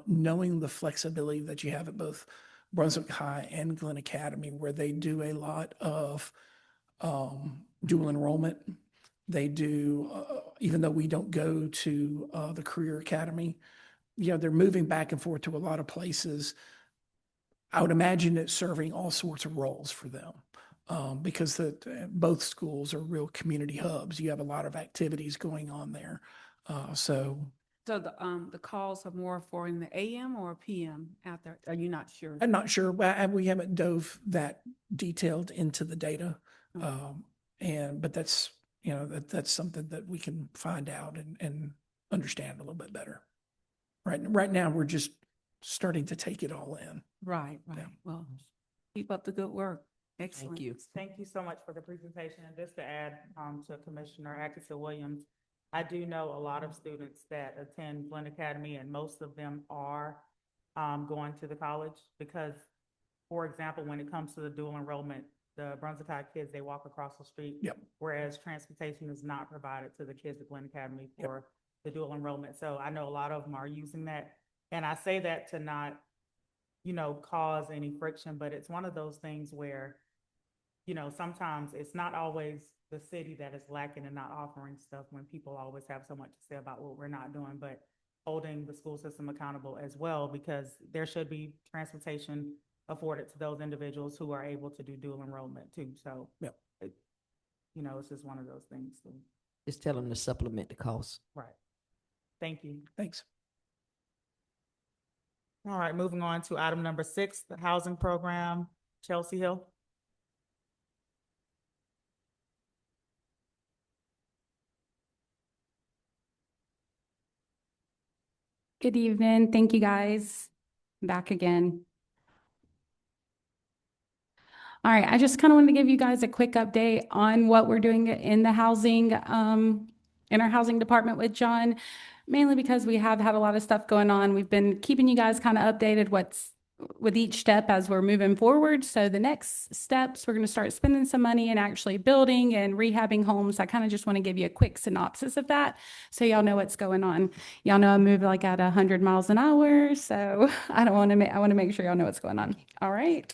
L: knowing the flexibility that you have at both Brunswick High and Glenn Academy, where they do a lot of dual enrollment. They do, even though we don't go to the Career Academy, they're moving back and forth to a lot of places. I would imagine it's serving all sorts of roles for them, because both schools are real community hubs. You have a lot of activities going on there. So
F: the calls are more for in the AM or PM out there? Are you not sure?
L: I'm not sure. We haven't dove that detailed into the data. But that's, that's something that we can find out and understand a little bit better. Right now, we're just starting to take it all in.
F: Right.
L: Yeah.
F: Well, keep up the good work. Excellent.
D: Thank you.
A: Thank you so much for the presentation. And just to add to Commissioner Atkinson Williams, I do know a lot of students that attend Glenn Academy, and most of them are going to the college because, for example, when it comes to the dual enrollment, the Brunswick High kids, they walk across the street.
L: Yep.
A: Whereas transportation is not provided to the kids at Glenn Academy for the dual enrollment. So I know a lot of them are using that. And I say that to not, cause any friction, but it's one of those things where you know, sometimes it's not always the city that is lacking and not offering stuff when people always have so much to say about what we're not doing, but holding the school system accountable as well, because there should be transportation afforded to those individuals who are able to do dual enrollment too. So,
L: Yep.
A: you know, it's just one of those things. So,
D: Just tell them to supplement the cost.
A: right. Thank you.
L: Thanks.
A: All right, moving on to item number 6, the housing program, Chelsea Hill.
G: Good evening. Thank you, guys. Back again. All right, I just kind of wanted to give you guys a quick update on what we're doing in the housing, in our housing department with John, mainly because we have had a lot of stuff going on. We've been keeping you guys kind of updated with each step as we're moving forward. So the next steps, we're going to start spending some money and actually building and rehabbing homes. I kind of just want to give you a quick synopsis of that so y'all know what's going on. Y'all know I move like at 100 miles an hour, so I want to make sure y'all know what's going on. All right.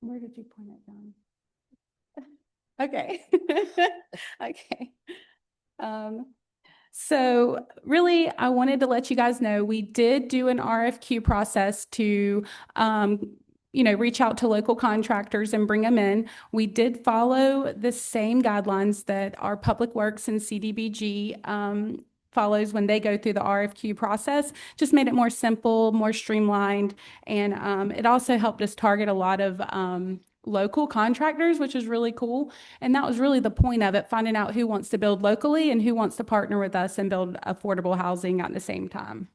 G: Where did you point it, John? Okay. Okay. So really, I wanted to let you guys know, we did do an RFQ process to, reach out to local contractors and bring them in. We did follow the same guidelines that our Public Works and CDBG, follows when they go through the RFQ process, just made it more simple, more streamlined. And it also helped us target a lot of local contractors, which is really cool. And that was really the point of it, finding out who wants to build locally and who wants to partner with us and build affordable housing at the same time.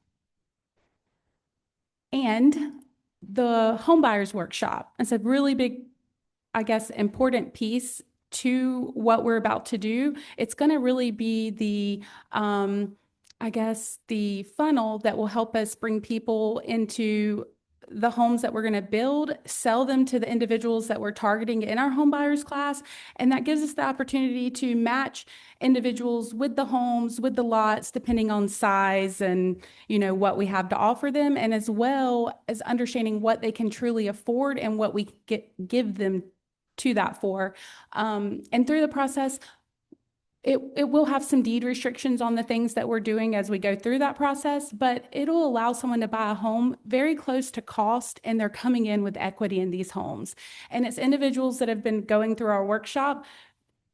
G: And the home buyers workshop, it's a really big, I guess, important piece to what we're about to do. It's going to really be the, the funnel that will help us bring people into the homes that we're going to build, sell them to the individuals that we're targeting in our home buyers class. And that gives us the opportunity to match individuals with the homes, with the lots, depending on size and, what we have to offer them. And as well as understanding what they can truly afford and what we give them to that for. And through the process, it will have some deed restrictions on the things that we're doing as we go through that process, but it'll allow someone to buy a home very close to cost, and they're coming in with equity in these homes. And it's individuals that have been going through our workshop.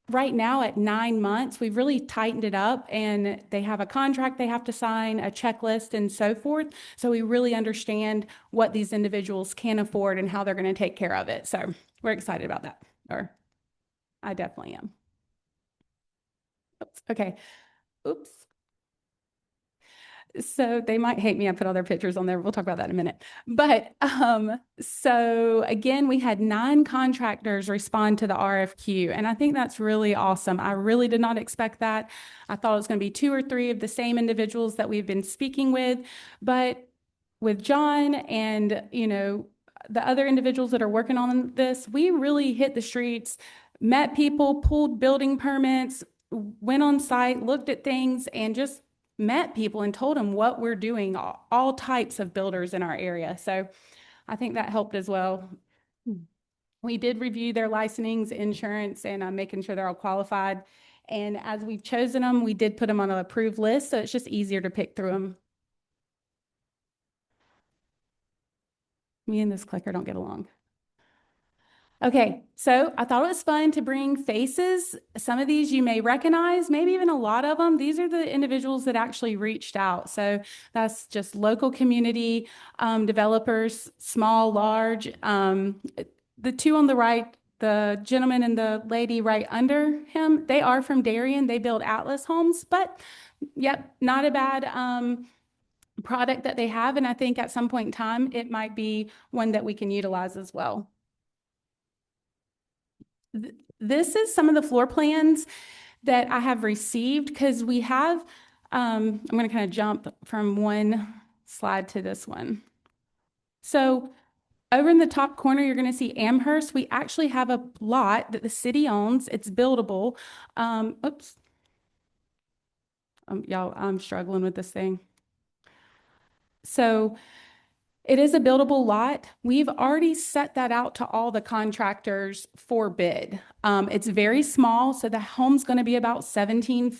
G: Right now at 9 months, we've really tightened it up, and they have a contract they have to sign, a checklist, and so forth. So we really understand what these individuals can afford and how they're going to take care of it. So we're excited about that, or I definitely am. Oops, okay. Oops. So they might hate me. I put all their pictures on there. We'll talk about that in a minute. But so again, we had 9 contractors respond to the RFQ. And I think that's really awesome. I really did not expect that. I thought it was going to be 2 or 3 of the same individuals that we've been speaking with. But with John and, the other individuals that are working on this, we really hit the streets, met people, pulled building permits, went on site, looked at things, and just met people and told them what we're doing, all types of builders in our area. So I think that helped as well. We did review their licensings, insurance, and making sure they're all qualified. And as we've chosen them, we did put them on an approved list, so it's just easier to pick through them. Me and this clicker don't get along. Okay, so I thought it was fun to bring faces. Some of these you may recognize, maybe even a lot of them. These are the individuals that actually reached out. So that's just local community developers, small, large. The 2 on the right, the gentleman and the lady right under him, they are from Darien. They build Atlas homes, but yep, not a bad product that they have. And I think at some point in time, it might be one that we can utilize as well. This is some of the floor plans that I have received, because we have, I'm going to kind of jump from one slide to this one. So over in the top corner, you're going to see Amherst. We actually have a lot that the city owns. It's buildable. Oops. Y'all, I'm struggling with this thing. So it is a buildable lot. We've already set that out to all the contractors for bid. It's very small, so the home's going to be about 17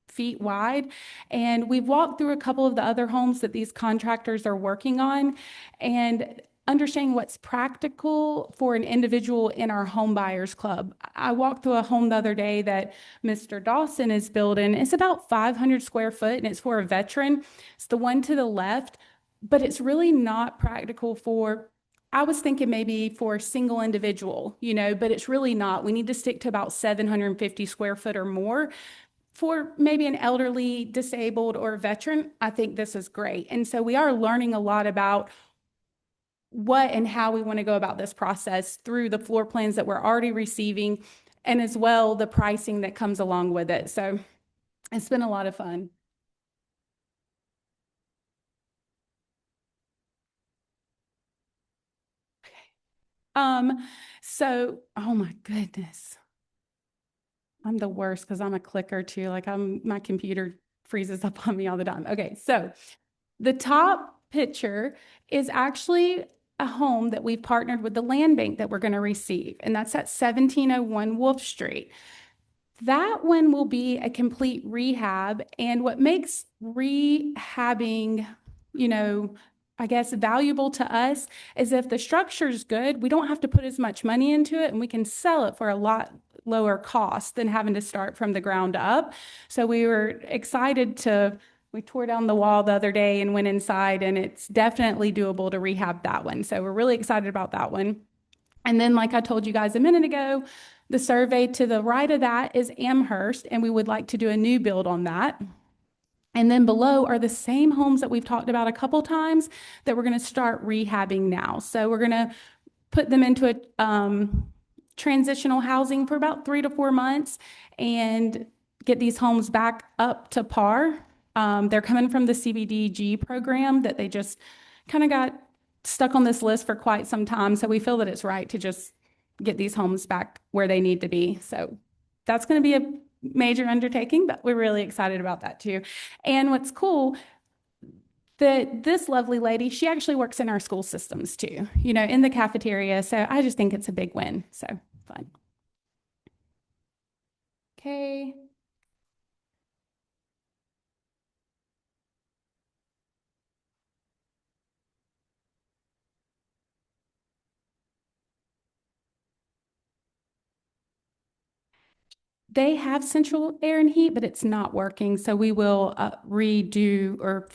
G: feet wide. And we've walked through a couple of the other homes that these contractors are working on and understanding what's practical for an individual in our home buyers club. I walked through a home the other day that Mr. Dawson is building. It's about 500 square foot and it's for a veteran. It's the one to the left, but it's really not practical for, I was thinking maybe for a single individual, but it's really not. We need to stick to about 750 square foot or more. For maybe an elderly, disabled, or a veteran, I think this is great. And so we are learning a lot about what and how we want to go about this process through the floor plans that we're already receiving, and as well the pricing that comes along with it. So it's been a lot of fun. So, oh my goodness. I'm the worst because I'm a clicker too. Like my computer freezes up on me all the time. Okay, so the top picture is actually a home that we've partnered with the land bank that we're going to receive, and that's at 1701 Wolf Street. That one will be a complete rehab, and what makes rehabbing, I guess, valuable to us is if the structure's good, we don't have to put as much money into it and we can sell it for a lot lower cost than having to start from the ground up. So we were excited we tore down the wall the other day and went inside, and it's definitely doable to rehab that one. So we're really excited about that one. And then, like I told you guys a minute ago, the survey to the right of that is Amherst, and we would like to do a new build on that. And then below are the same homes that we've talked about a couple times that we're going to start rehabbing now. So we're going to put them into a transitional housing for about 3 to 4 months and get these homes back up to par. They're coming from the CBDG program that they just kind of got stuck on this list for quite some time. So we feel that it's right to just get these homes back where they need to be. So that's going to be a major undertaking, but we're really excited about that too. And what's cool, that this lovely lady, she actually works in our school systems too, in the cafeteria. So I just think it's a big win. So fun. Okay. They have central air and heat, but it's not working. So we will redo or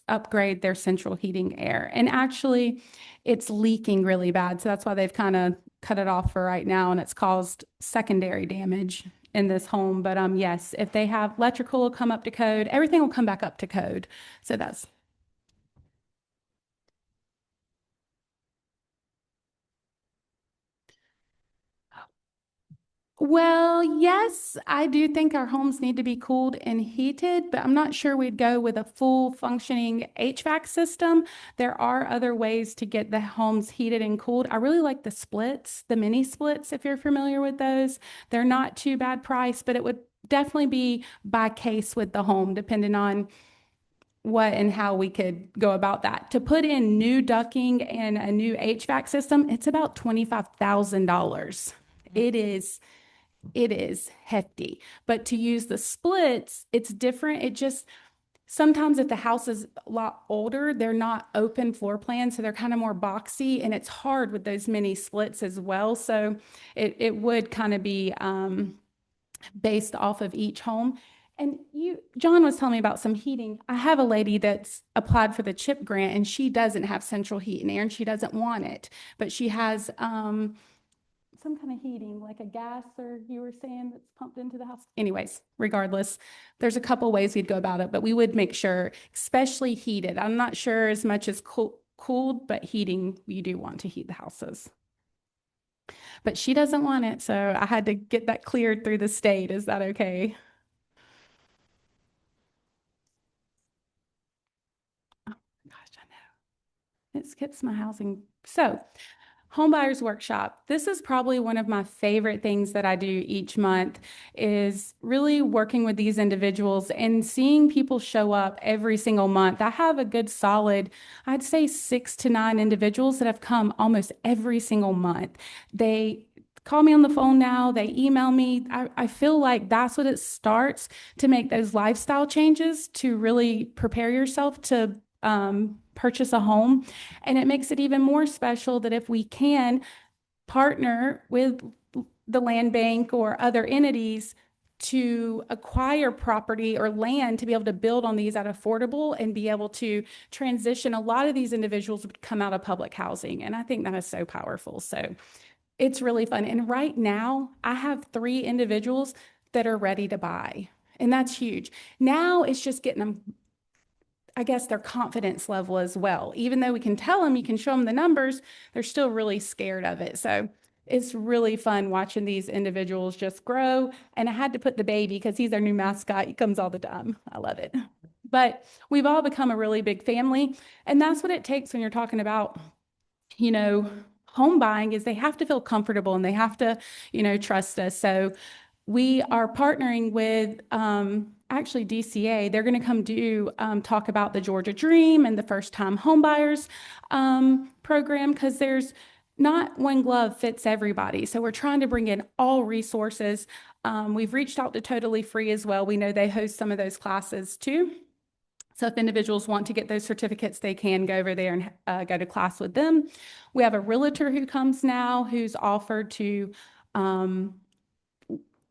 G: upgrade their central heating air. And actually, it's leaking really bad. So that's why they've kind of cut it off for right now. And it's caused secondary damage in this home. But yes, if they have electrical will come up to code, everything will come back up to code. So that's. Well, yes, I do think our homes need to be cooled and heated, but I'm not sure we'd go with a full functioning HVAC system. There are other ways to get the homes heated and cooled. I really like the splits, the mini splits, if you're familiar with those. They're not too bad price, but it would definitely be by case with the home, depending on what and how we could go about that. To put in new ducting and a new HVAC system, it's about $25,000. It is hefty, but to use the splits, it's different. It just, sometimes if the house is a lot older, they're not open floor plans, so they're kind of more boxy, and it's hard with those mini splits as well. So it would kind of be based off of each home. And John was telling me about some heating. I have a lady that's applied for the CHIP grant, and she doesn't have central heat and air, and she doesn't want it, but she has some kind of heating, like a gas, or you were saying, that's pumped into the house. Anyways, regardless, there's a couple ways we'd go about it, but we would make sure, especially heated. I'm not sure as much as cooled, but heating, you do want to heat the houses. But she doesn't want it, so I had to get that cleared through the state. Is that okay? Oh gosh, I know. It skips my housing. So Homebuyers Workshop. This is probably one of my favorite things that I do each month, is really working with these individuals and seeing people show up every single month. I have a good solid, I'd say 6 to 9 individuals that have come almost every single month. They call me on the phone now, they email me. I feel like that's what it starts to make those lifestyle changes, to really prepare yourself to purchase a home. And it makes it even more special that if we can partner with the land bank or other entities to acquire property or land to be able to build on these at affordable and be able to transition, a lot of these individuals would come out of public housing. And I think that is so powerful. So it's really fun. And right now I have 3 individuals that are ready to buy. And that's huge. Now it's just getting them, I guess, their confidence level as well. Even though we can tell them, you can show them the numbers, they're still really scared of it. So it's really fun watching these individuals just grow. And I had to put the baby because he's our new mascot. He comes all the time. I love it. But we've all become a really big family. And that's what it takes when you're talking about, home buying, is they have to feel comfortable and they have to, trust us. So we are partnering with actually DCA. They're going to come talk about the Georgia Dream and the first time home buyers program, because there's not one glove fits everybody. So we're trying to bring in all resources. We've reached out to Totally Free as well. We know they host some of those classes too. So if individuals want to get those certificates, they can go over there and go to class with them. We have a realtor who comes now who's offered to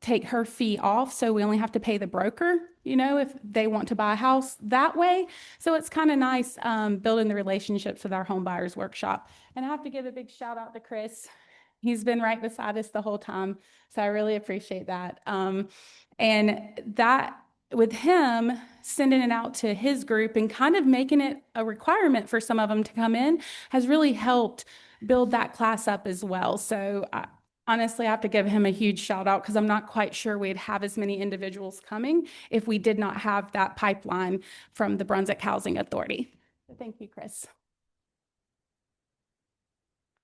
G: take her fee off. So we only have to pay the broker, if they want to buy a house that way. So it's kind of nice building the relationships with our home buyers workshop. And I have to give a big shout out to Chris. He's been right beside us the whole time. So I really appreciate that. And that, with him sending it out to his group and kind of making it a requirement for some of them to come in, has really helped build that class up as well. So honestly, I have to give him a huge shout out, because I'm not quite sure we'd have as many individuals coming if we did not have that pipeline from the Brunswick Housing Authority. So thank you, Chris.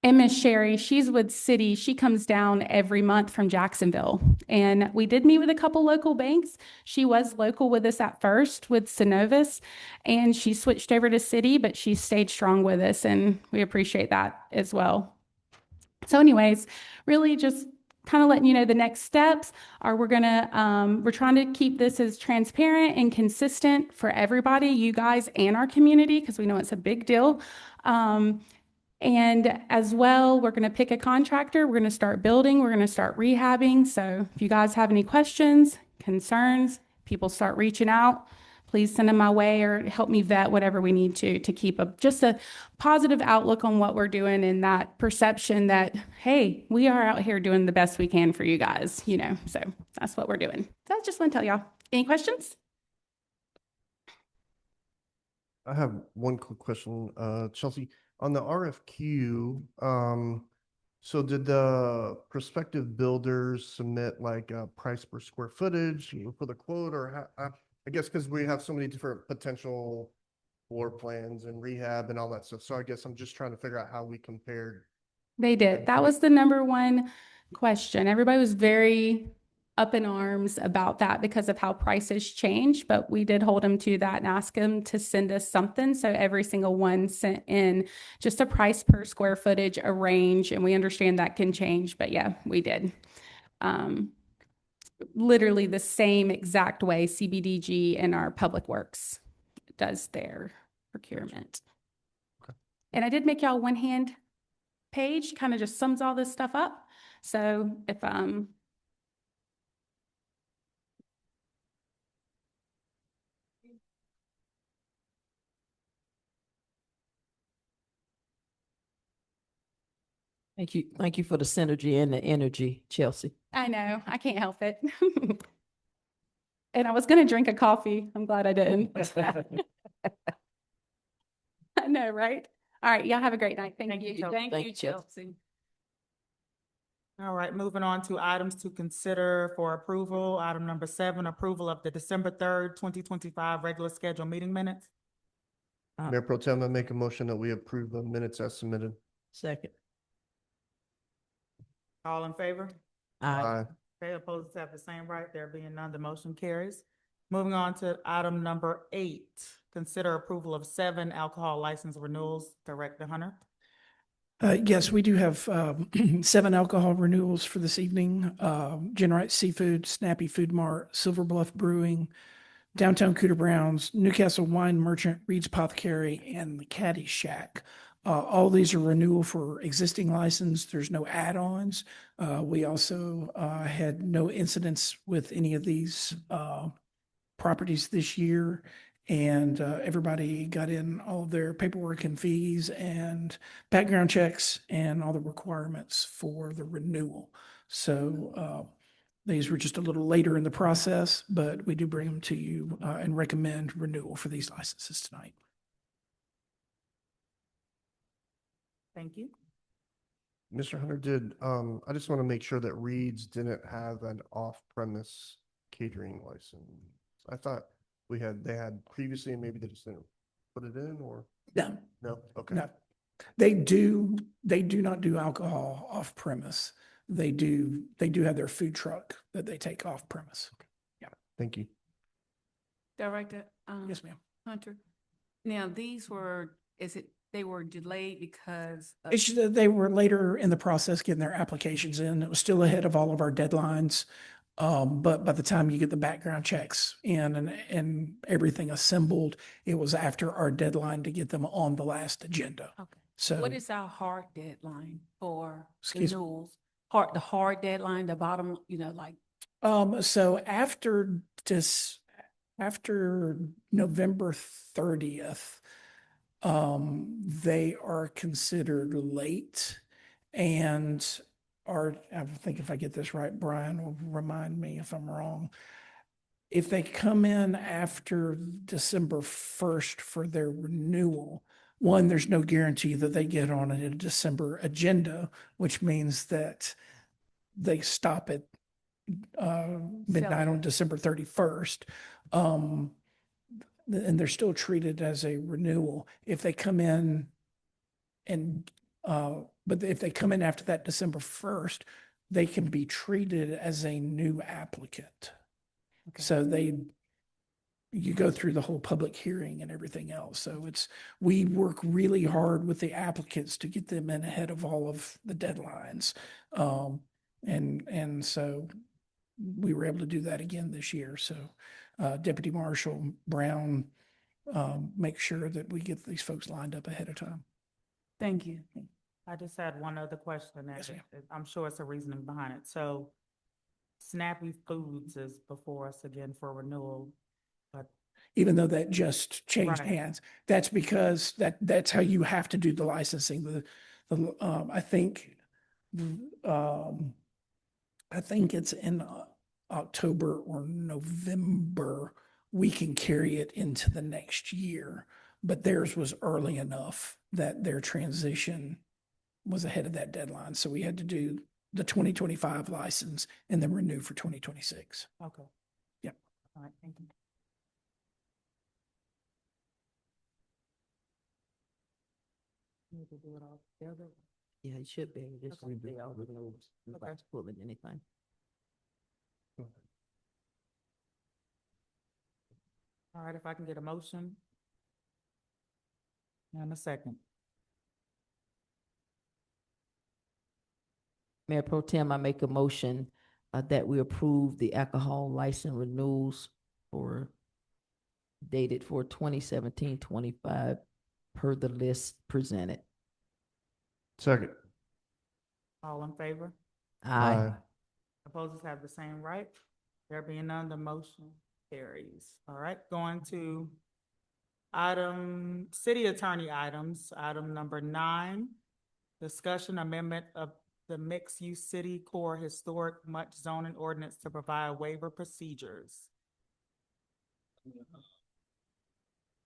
G: And Miss Sherry, she's with Citi. She comes down every month from Jacksonville. And we did meet with a couple local banks. She was local with us at first with Synovus, and she switched over to Citi, but she stayed strong with us, and we appreciate that as well. So anyways, really just kind of letting you know the next steps are we're trying to keep this as transparent and consistent for everybody, you guys and our community, because we know it's a big deal. And as well, we're going to pick a contractor. We're going to start building. We're going to start rehabbing. So if you guys have any questions, concerns, people start reaching out, please send them my way or help me vet whatever we need to keep just a positive outlook on what we're doing, and that perception that, hey, we are out here doing the best we can for you guys, so that's what we're doing. So I just want to tell y'all. Any questions?
B: I have one quick question, Chelsea. On the RFQ, so did the prospective builders submit like a price per square footage for the quote, or I guess because we have so many different potential floor plans and rehab and all that stuff. So I guess I'm just trying to figure out how we compared.
G: They did. That was the number one question. Everybody was very up in arms about that because of how prices change, but we did hold them to that and ask them to send us something. So every single one sent in just a price per square footage, a range, and we understand that can change, but yeah, we did. Literally the same exact way CBDG and our Public Works does their procurement.
B: Okay.
G: And I did make y'all one hand page, kind of just sums all this stuff up. So if
D: Thank you for the synergy and the energy, Chelsea.
G: I know, I can't help it. And I was going to drink a coffee. I'm glad I didn't. I know, right? All right, y'all have a great night. Thank you.
A: Chelsea.
D: Thank you, Chelsea.
A: All right, moving on to items to consider for approval. Item number 7, approval of the December 3rd, 2025 regular scheduled meeting minutes.
B: Mayor Pro Tem, I make a motion that we approve the minutes as submitted.
D: Second.
A: All in favor?
D: Aye.
A: Okay, opposed have the same right. There being none, the motion carries. Moving on to item number 8, consider approval of 7 alcohol license renewals. Director Hunter.
L: Yes, we do have 7 alcohol renewals for this evening. Genrite Seafood, Snappy Food Mart, Silver Bluff Brewing, Downtown Cooter Browns, Newcastle Wine Merchant, Reed's Apothecary, and the Caddy Shack. All these are renewal for existing license. There's no add-ons. We also had no incidents with any of these properties this year. And everybody got in all their paperwork and fees and background checks and all the requirements for the renewal. So these were just a little later in the process, but we do bring them to you and recommend renewal for these licenses tonight.
A: Thank you.
B: Mr. Hunter, I just want to make sure that Reed's didn't have an off-premise catering license. I thought they had previously, and maybe they just didn't put it in, or?
L: No,
B: No, okay.
L: no. They do not do alcohol off premise. They do have their food truck that they take off premise.
B: Thank you.
F: Director,
L: Yes, ma'am.
F: Hunter. Now, they were delayed because of-
L: It's just that they were later in the process getting their applications in. It was still ahead of all of our deadlines. But by the time you get the background checks in and everything assembled, it was after our deadline to get them on the last agenda.
F: Okay.
L: So
F: What is our hard deadline for
L: Excuse me?
F: renewals? The hard deadline, the bottom, like,
L: so after November 30th, they are considered late, and I think if I get this right, Brian will remind me if I'm wrong. If they come in after December 1st for their renewal, one, there's no guarantee that they get on a December agenda, which means that they stop at midnight on December 31st. And they're still treated as a renewal. If they come in but if they come in after that December 1st, they can be treated as a new applicant.
A: Okay.
L: So you go through the whole public hearing and everything else. So we work really hard with the applicants to get them in ahead of all of the deadlines. And so we were able to do that again this year. So Deputy Marshal Brown make sure that we get these folks lined up ahead of time.
F: thank you.
A: I just had one other question.
L: Yes, ma'am.
A: I'm sure it's a reasoning behind it. So Snappy Foods is before us again for renewal, but
L: Even though that just changed
A: Right.
L: hands, that's because that's how you have to do the licensing. I think it's in October or November, we can carry it into the next year. But theirs was early enough that their transition was ahead of that deadline. So we had to do the 2025 license and then renew for 2026.
A: okay.
L: Yep.
A: All right, thank you. Need to do it all together.
D: Yeah, it should be. Just
A: Okay.
D: they all renewals.
A: Okay.
D: Not pulling anything.
A: All right, if I can get a motion. And a second.
D: Mayor Pro Tem, I make a motion that we approve the alcohol license renewals dated for 2017-25 per the list presented.
B: Second.
A: All in favor?
D: Aye.
A: Opposers have the same right. There being none, the motion carries. All right, going to city attorney items, item number 9, discussion amendment of the mixed-use city core historic much zoning ordinance to provide waiver procedures.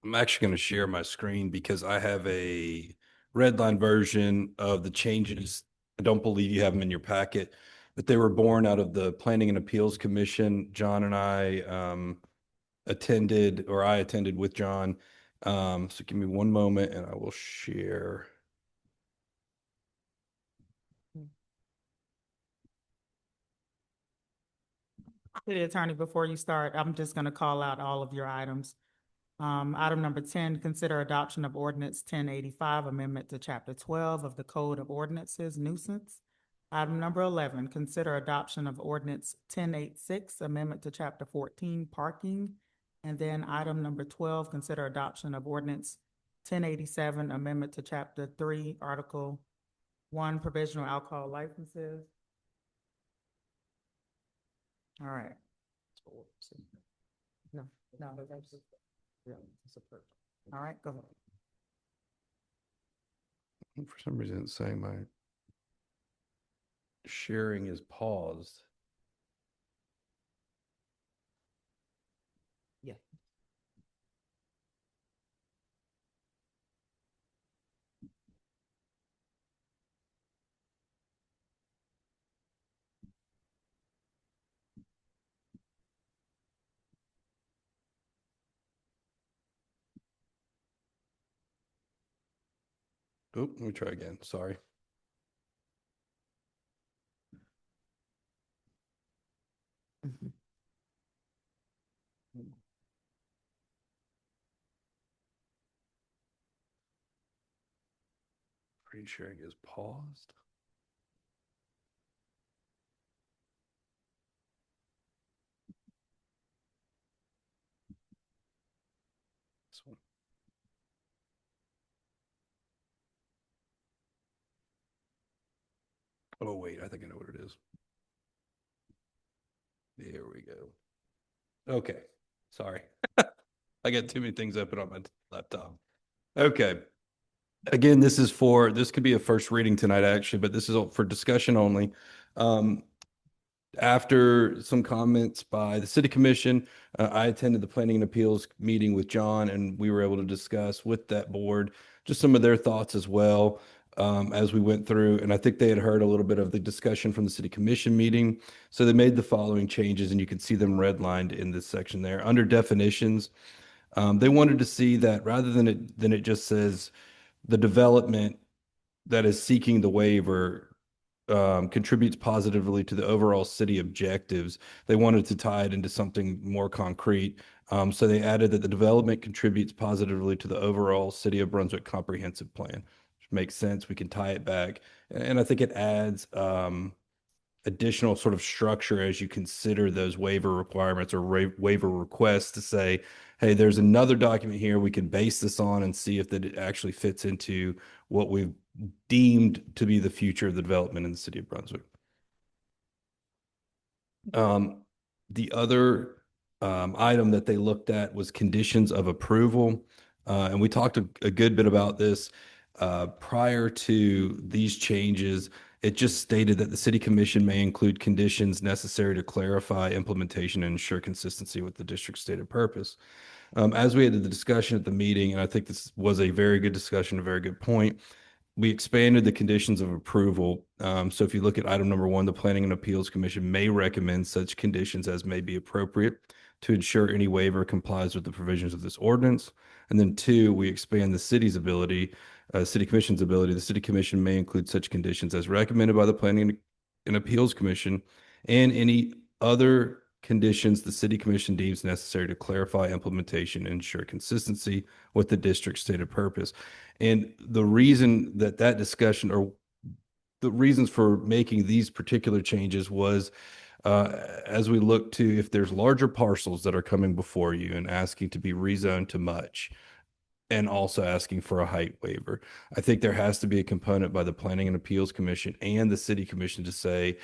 C: I'm actually going to share my screen because I have a red line version of the changes. I don't believe you have them in your packet, but they were born out of the Planning and Appeals Commission. John and I attended with John. So give me one moment and I will share.
A: City Attorney, before you start, I'm just going to call out all of your items. Item number 10, consider adoption of ordinance 1085, amendment to chapter 12 of the Code of Ordinances, nuisance. Item number 11, consider adoption of ordinance 1086, amendment to chapter 14, parking. And then item number 12, consider adoption of ordinance 1087, amendment to chapter 3, article 1, provisional alcohol licenses. All right. No, that's just, yeah, it's a perfect. All right, go ahead.
C: For some reason, it's saying my sharing is paused.
D: Yeah.
C: Oop, let me try again. Sorry.
D: Mhm.
C: Screen sharing is paused. This one. Oh, wait, I think I know what it is. There we go. Okay, sorry. I got too many things open on my laptop. Okay. Again, this could be a first reading tonight, actually, but this is for discussion only. After some comments by the city commission, I attended the planning and appeals meeting with John, and we were able to discuss with that board just some of their thoughts as well, as we went through. And I think they had heard a little bit of the discussion from the city commission meeting. So they made the following changes, and you can see them redlined in this section there. Under definitions, they wanted to see that rather than it just says the development that is seeking the waiver contributes positively to the overall city objectives. They wanted to tie it into something more concrete. So they added that the development contributes positively to the overall City of Brunswick comprehensive plan, which makes sense. We can tie it back. And I think it adds additional sort of structure as you consider those waiver requirements or waiver requests to say, hey, there's another document here we can base this on and see if that it actually fits into what we've deemed to be the future of the development in the city of Brunswick. The other item that they looked at was conditions of approval. And we talked a good bit about this prior to these changes. It just stated that the city commission may include conditions necessary to clarify implementation and ensure consistency with the district's stated purpose. As we had the discussion at the meeting, and I think this was a very good discussion, a very good point, we expanded the conditions of approval. So if you look at item number 1, the Planning and Appeals Commission may recommend such conditions as may be appropriate to ensure any waiver complies with the provisions of this ordinance. And then 2, we expand the city's ability, city commission's ability. The city commission may include such conditions as recommended by the Planning and Appeals Commission and any other conditions the city commission deems necessary to clarify implementation and ensure consistency with the district's stated purpose. And the reason that discussion, or the reasons for making these particular changes, was as we look to if there's larger parcels that are coming before you and asking to be rezoned to much, and also asking for a height waiver, I think there has to be a component by the Planning and Appeals Commission and the City Commission to say,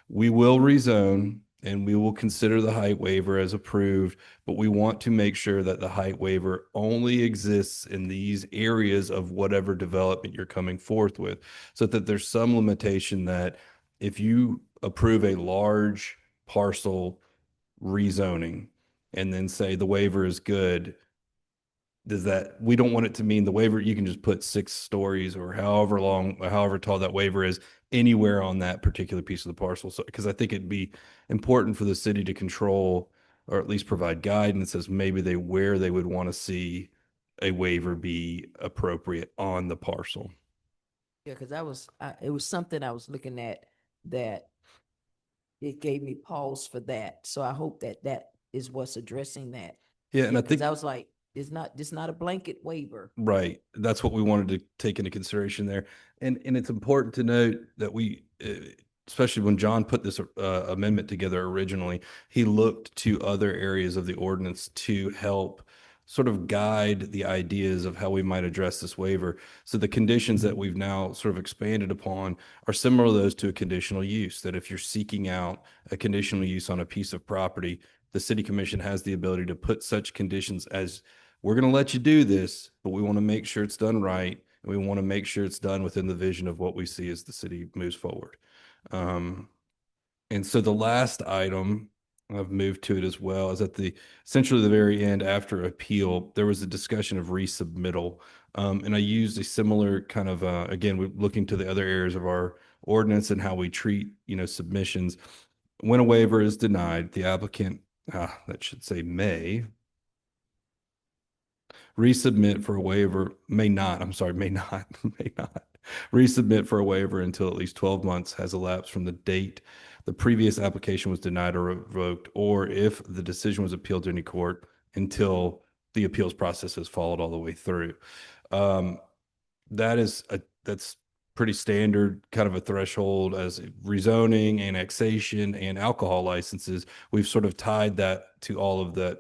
C: we will rezone and we will consider the height waiver as approved, but we want to make sure that the height waiver only exists in these areas of whatever development you're coming forth with, so that there's some limitation that if you approve a large parcel rezoning and then say the waiver is good, we don't want it to mean the waiver, you can just put 6 stories or however long, or however tall that waiver is anywhere on that particular piece of the parcel. So, because I think it'd be important for the city to control, or at least provide guidance as maybe where they would want to see a waiver be appropriate on the parcel.
D: Yeah, because it was something I was looking at that it gave me pause for that. So I hope that that is what's addressing that.
C: Yeah, and I
D: Because
C: think
D: I was like, it's not a blanket waiver.
C: right. That's what we wanted to take into consideration there. And it's important to note that we, especially when John put this amendment together originally, he looked to other areas of the ordinance to help sort of guide the ideas of how we might address this waiver. So the conditions that we've now sort of expanded upon are similar to those to a conditional use, that if you're seeking out a conditional use on a piece of property, the city commission has the ability to put such conditions as, we're going to let you do this, but we want to make sure it's done right. And we want to make sure it's done within the vision of what we see as the city moves forward. And so the last item, I've moved to it as well, is at the essentially the very end after appeal, there was a discussion of resubmittal. And I used a similar kind of, again, we're looking to the other areas of our ordinance and how we treat, submissions. When a waiver is denied, the applicant, that should say may resubmit for a waiver, may not resubmit for a waiver until at least 12 months has elapsed from the date the previous application was denied or revoked, or if the decision was appealed to any court until the appeals process has followed all the way through. That's pretty standard kind of a threshold as rezoning, annexation, and alcohol licenses. We've sort of tied that to all of the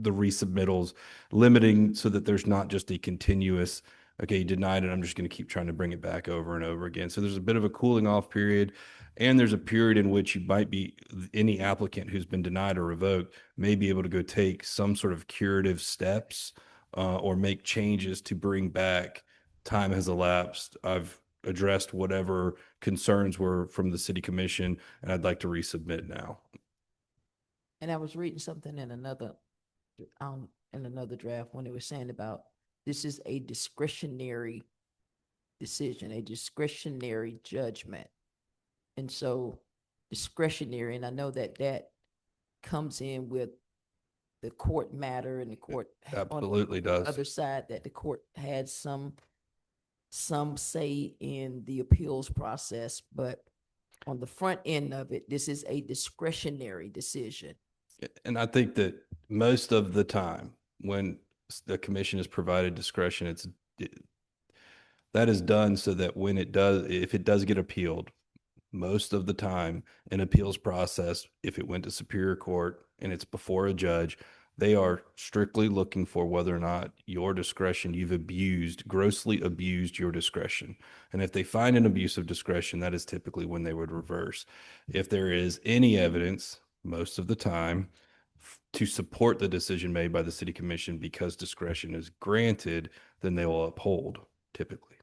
C: resubmittals, limiting so that there's not just a continuous, okay, you denied it, I'm just going to keep trying to bring it back over and over again. So there's a bit of a cooling off period, and there's a period in which you might be, any applicant who's been denied or revoked may be able to go take some sort of curative steps or make changes to bring back. Time has elapsed. I've addressed whatever concerns were from the city commission, and I'd like to resubmit now.
D: And I was reading something in another draft when it was saying about this is a discretionary decision, a discretionary judgment. And so discretionary, and I know that that comes in with the court matter, and the court
C: Absolutely does.
D: other side, that the court had some say in the appeals process, but on the front end of it, this is a discretionary decision.
C: And I think that most of the time when the commission has provided discretion, that is done so that when if it does get appealed, most of the time in appeals process, if it went to Superior Court and it's before a judge, they are strictly looking for whether or not your discretion, you've grossly abused your discretion. And if they find an abuse of discretion, that is typically when they would reverse. If there is any evidence, most of the time, to support the decision made by the city commission because discretion is granted, then they will uphold typically.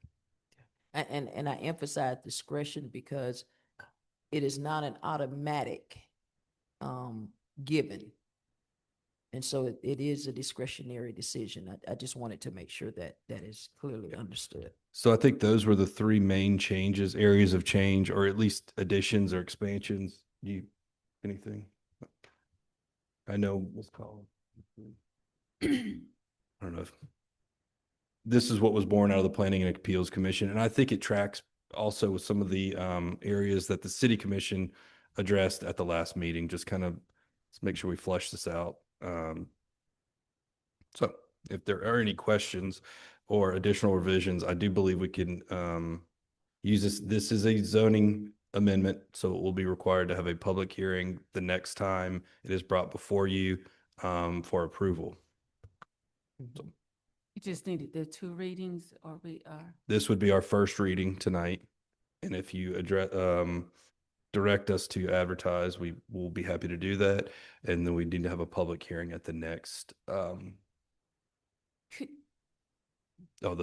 D: And I emphasize discretion because it is not an automatic given. And so it is a discretionary decision. I just wanted to make sure that that is clearly understood.
C: So I think those were the three main changes, areas of change, or at least additions or expansions. Anything? I know Ms. Collins. I don't know if this is what was born out of the Planning and Appeals Commission. And I think it tracks also with some of the areas that the city commission addressed at the last meeting. Just kind of let's make sure we flush this out. So if there are any questions or additional revisions, I do believe we can use this. This is a zoning amendment, so it will be required to have a public hearing the next time it is brought before you for approval. So
F: You just needed the 2 readings, or we are.
C: this would be our first reading tonight. And if you direct us to advertise, we will be happy to do that. And then we need to have a public hearing at the next, although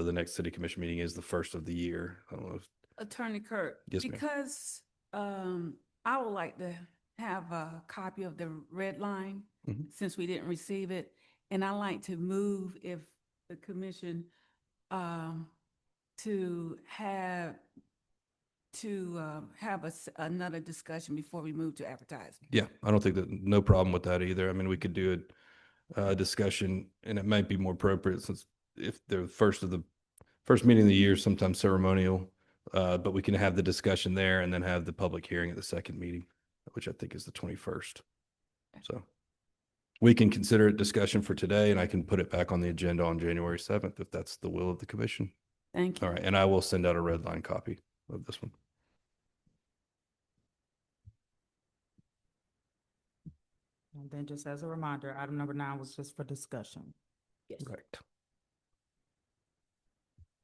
C: the next city commission meeting is the first of the year. I don't know.
F: Attorney Kirk.
C: Yes, ma'am.
F: Because I would like to have a copy of the red line
C: Mhm.
F: since we didn't receive it. And I like to move, if the commission to have another discussion before we move to advertising.
C: Yeah, I don't think that, no problem with that either. I mean, we could do a discussion, and it might be more appropriate since if they're first meeting of the year, sometimes ceremonial, but we can have the discussion there and then have the public hearing at the second meeting. which I think is the 21st. So we can consider it discussion for today, and I can put it back on the agenda on January 7th if that's the will of the commission.
F: Thank you.
C: All right, and I will send out a red line copy of this one.
A: And then just as a reminder, item number 9 was just for discussion.
D: Yes.
C: Correct.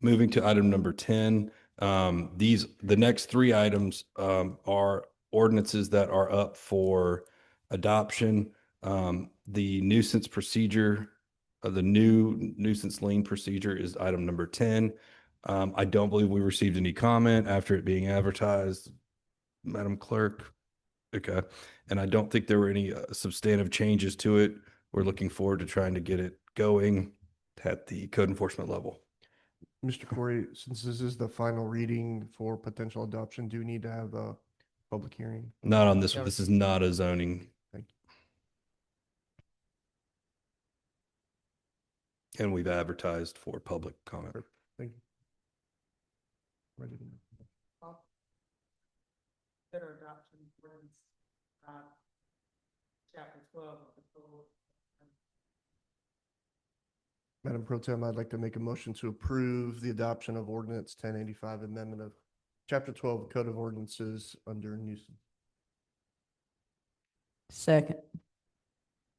C: Moving to item number 10, the next 3 items are ordinances that are up for adoption. The nuisance procedure, the new nuisance lien procedure is item number 10. I don't believe we received any comment after it being advertised, Madam Clerk. Okay, and I don't think there were any substantive changes to it. We're looking forward to trying to get it going at the code enforcement level.
B: Mr. Corey, since this is the final reading for potential adoption, do we need to have a public hearing?
C: Not on this one. This is not a zoning.
B: Thank
C: And we've advertised for public comment.
B: Thank you. Ready to go.
A: Consider adoption of ordinance, chapter 12 of the code.
B: Madam Pro Tem, I'd like to make a motion to approve the adoption of ordinance 1085, amendment of chapter 12 Code of Ordinances under nuisance.
D: Second.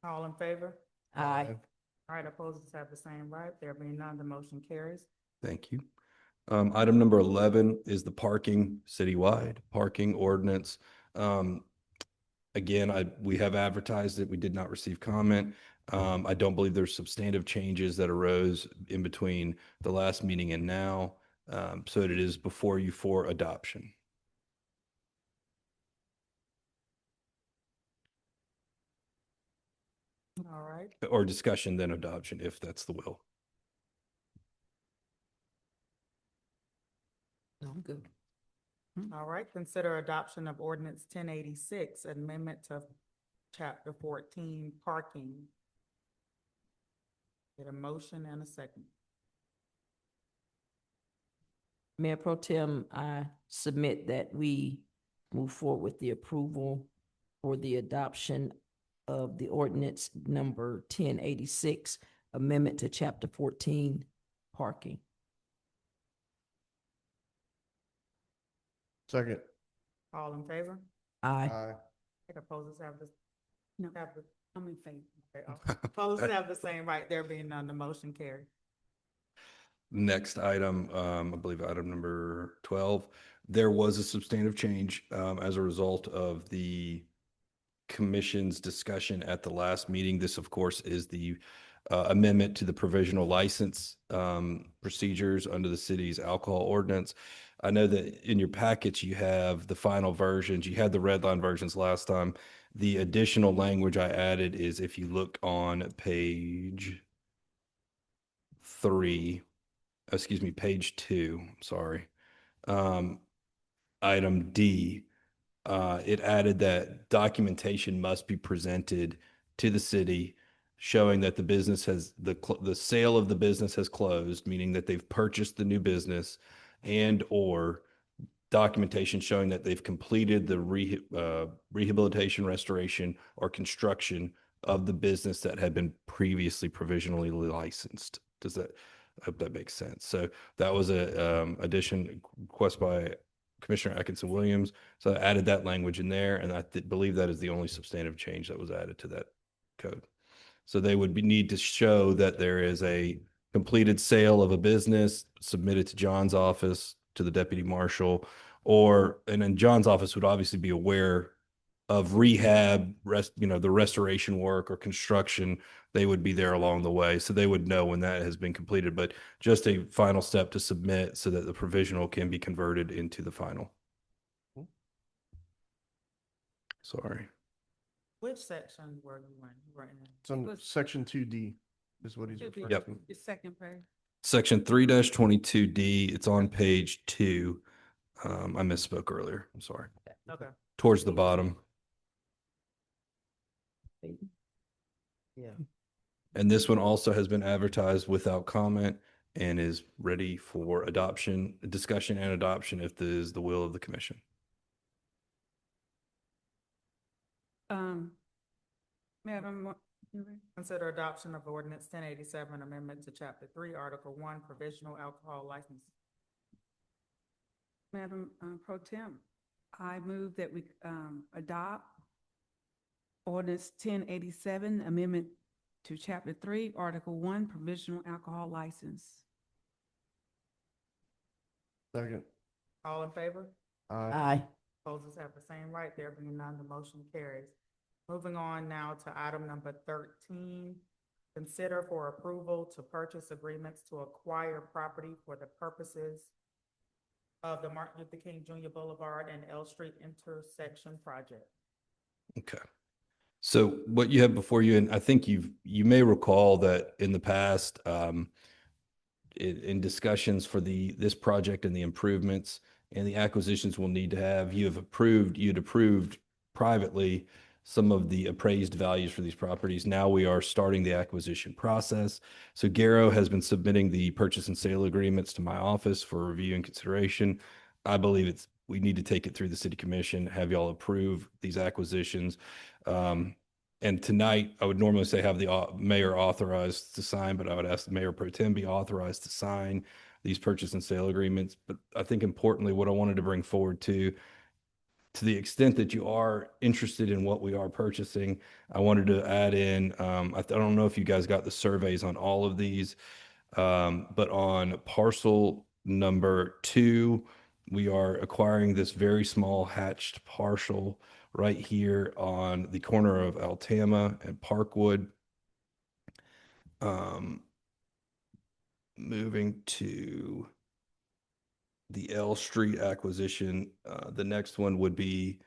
A: All in favor?
D: Aye.
A: All right, opposers have the same right. There being none, the motion carries.
C: Thank you. Item number 11 is the parking citywide parking ordinance. Again, we have advertised it. We did not receive comment. I don't believe there's substantive changes that arose in between the last meeting and now. So it is before you for adoption.
A: All right.
C: Or discussion, then adoption, if that's the will.
D: No, I'm good.
A: All right, consider adoption of ordinance 1086, amendment to chapter 14, parking. Get a motion and a second.
D: Mayor Pro Tem, I submit that we move forward with the approval for the adoption of the ordinance number 1086, amendment to chapter 14, parking.
B: Second.
A: All in favor?
D: Aye.
B: Aye.
A: Opposers have the,
F: No,
A: have the,
F: I'm in favor.
A: okay, opposers have the same right. There being none, the motion carried.
C: Next item, I believe item number 12, there was a substantive change as a result of the commission's discussion at the last meeting. This, of course, is the amendment to the provisional license procedures under the city's alcohol ordinance. I know that in your packets, you have the final versions. You had the red line versions last time. The additional language I added is if you look on page 3, excuse me, page 2, sorry. Item D, it added that documentation must be presented to the city showing that the business has, the sale of the business has closed, meaning that they've purchased the new business, and or documentation showing that they've completed the rehabilitation, restoration, or construction of the business that had been previously provisionally licensed. Does that, I hope that makes sense. So that was a addition request by Commissioner Atkinson Williams. So I added that language in there, and I believe that is the only substantive change that was added to that code. So they would need to show that there is a completed sale of a business submitted to John's office, to the deputy marshal, and then John's office would obviously be aware of rehab, the restoration work or construction. They would be there along the way. So they would know when that has been completed, but just a final step to submit so that the provisional can be converted into the final. Sorry.
A: Which section were you in? You were in?
B: It's on section 2D is what he's
F: Should be
B: referring
C: Yep.
B: to.
F: the second page.
C: Section 3-22D, it's on page 2. I misspoke earlier. I'm sorry.
A: Okay.
C: Towards the bottom.
D: Yeah.
C: And this one also has been advertised without comment and is ready for adoption, discussion and adoption if this is the will of the commission.
F: Madam,
A: Consider adoption of ordinance 1087, amendment to chapter 3, article 1, provisional alcohol license.
F: Madam Pro Tem, I move that we adopt ordinance 1087, amendment to chapter 3, article 1, provisional alcohol license.
B: Second.
A: All in favor?
D: Aye.
A: Opposers have the same right. There being none, the motion carries. Moving on now to item number 13. Consider for approval to purchase agreements to acquire property for the purposes of the Martin Luther King Jr. Boulevard and L Street intersection project.
C: Okay. So what you have before you, and I think you may recall that in the past, in discussions for this project and the improvements and the acquisitions we'll need to have, you'd approved privately some of the appraised values for these properties. Now we are starting the acquisition process. So Garrow has been submitting the purchase and sale agreements to my office for review and consideration. I believe we need to take it through the city commission, have y'all approve these acquisitions. And tonight, I would normally say have the mayor authorized to sign, but I would ask the mayor pro tem be authorized to sign these purchase and sale agreements. But I think importantly, what I wanted to bring forward to the extent that you are interested in what we are purchasing, I wanted to add in, I don't know if you guys got the surveys on all of these, but on parcel number 2, we are acquiring this very small hatched parcel right here on the corner of Altama and Parkwood. Moving to the L Street acquisition, the next one would be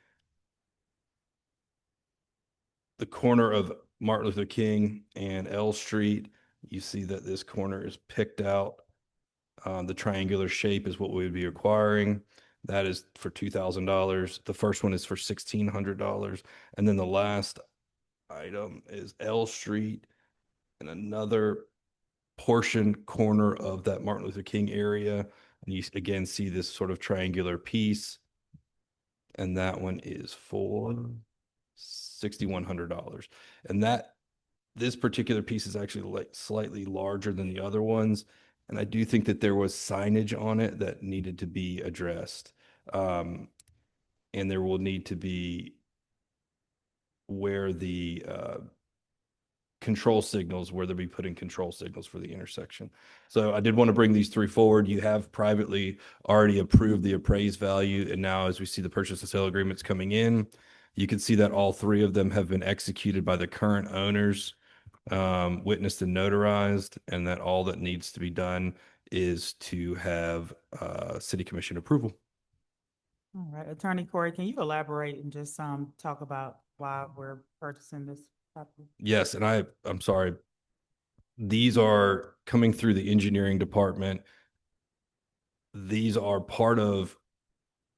C: the corner of Martin Luther King and L Street. You see that this corner is picked out. The triangular shape is what we would be acquiring. That is for $2,000. The first one is for $1,600. And then the last item is L Street and another corner of that Martin Luther King area. And you again see this sort of triangular piece. And that one is for $6,100. And this particular piece is actually slightly larger than the other ones. And I do think that there was signage on it that needed to be addressed. And there will need to be where the control signals, where they'll be putting control signals for the intersection. So I did want to bring these 3 forward. You have privately already approved the appraised value. And now as we see the purchase and sale agreements coming in, you can see that all 3 of them have been executed by the current owners, witnessed and notarized, and that all that needs to be done is to have city commission approval.
A: All right, Attorney Corey, can you elaborate and just talk about why we're purchasing this property?
C: Yes, and I'm sorry. These are coming through the engineering department. These are part of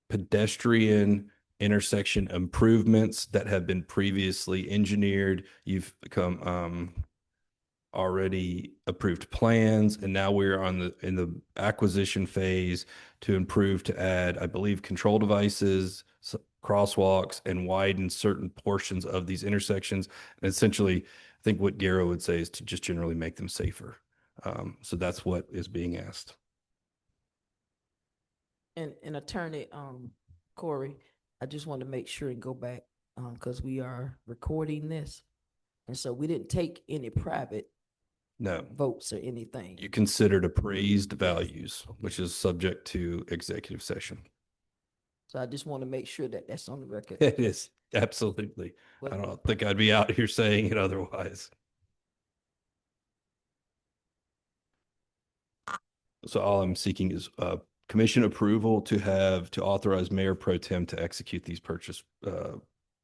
C: pedestrian intersection improvements that have been previously engineered. You've come already approved plans, and now we're in the acquisition phase to improve, to add, I believe, control devices, crosswalks, and widen certain portions of these intersections. And essentially, I think what Garrow would say is to just generally make them safer. So that's what is being asked.
D: And Attorney Corey, I just want to make sure and go back because we are recording this. And so we didn't take any private votes or anything.
C: You considered appraised values, which is subject to executive session.
D: So I just want to make sure that that's on the record.
C: It is, absolutely. I don't think I'd be out here saying it otherwise. So all I'm seeking is commission approval to authorize Mayor Pro Tem to execute these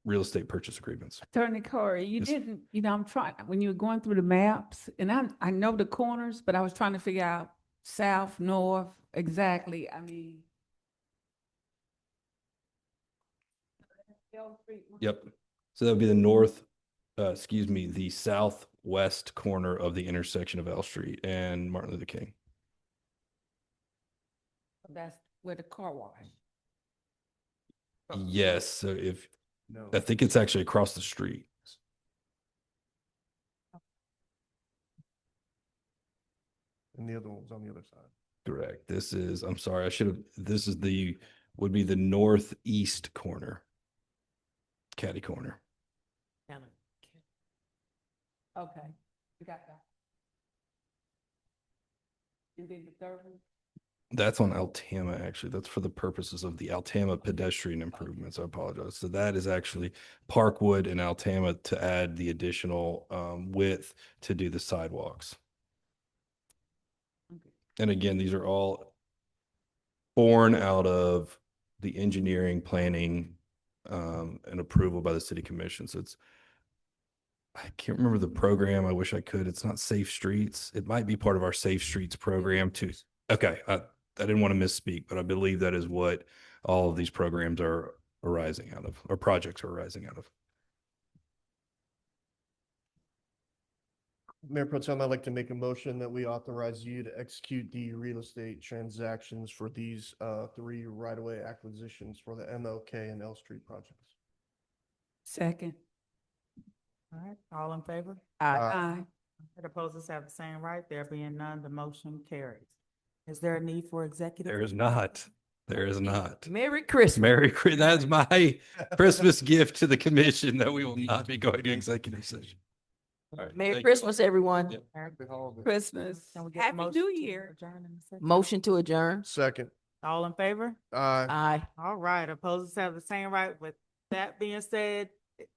C: real estate purchase agreements.
F: Attorney Corey, you
C: Yes.
F: didn't, I'm trying, when you were going through the maps, and I know the corners, but I was trying to figure out south, north, exactly. I mean.
C: Yep. So that would be the southwest corner of the intersection of L Street and Martin Luther King.
F: That's where the car wash.
C: Yes. So
B: No.
C: I think it's actually across the street.
B: And the other one's on the other side.
C: Correct. This is, I'm sorry, this is would be the northeast corner. Caddy corner.
F: Okay, you got that. And then the third one?
C: That's on Altama, actually. That's for the purposes of the Altama pedestrian improvements. I apologize. So that is actually Parkwood and Altama to add the additional width to do the sidewalks. And again, these are all born out of the engineering, planning, and approval by the city commission. So I can't remember the program. I wish I could. It's not Safe Streets. It might be part of our Safe Streets program too. Okay. I didn't want to misspeak, but I believe that is what all of these programs are arising out of, or projects are arising out of.
B: Mayor Pro Tem, I'd like to make a motion that we authorize you to execute the real estate transactions for these three right-of-way acquisitions for the MLK and L Street projects.
F: Second.
A: All right, all in favor?
F: Aye.
A: The opposers have the same right. There being none, the motion carries. Is there a need for executive?
C: There is not. There is not.
D: Merry Christmas.
C: That's my Christmas gift to the commission that we will not be going to executive session. All right,
D: Merry
C: thank you.
D: Christmas, everyone.
C: Yep.
F: Christmas.
A: Can we get a
F: Happy
A: motion
F: New
A: to
F: Year.
A: adjourn in a second?
D: Motion to adjourn.
B: Second.
A: All in favor?
B: Aye.
D: Aye.
A: All right, opposers have the same right. With that being said,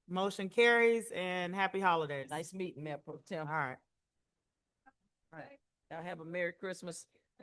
A: motion carries and happy holidays.
D: Nice meeting, Mayor Pro Tem.
A: All right.
D: Y'all have a Merry Christmas.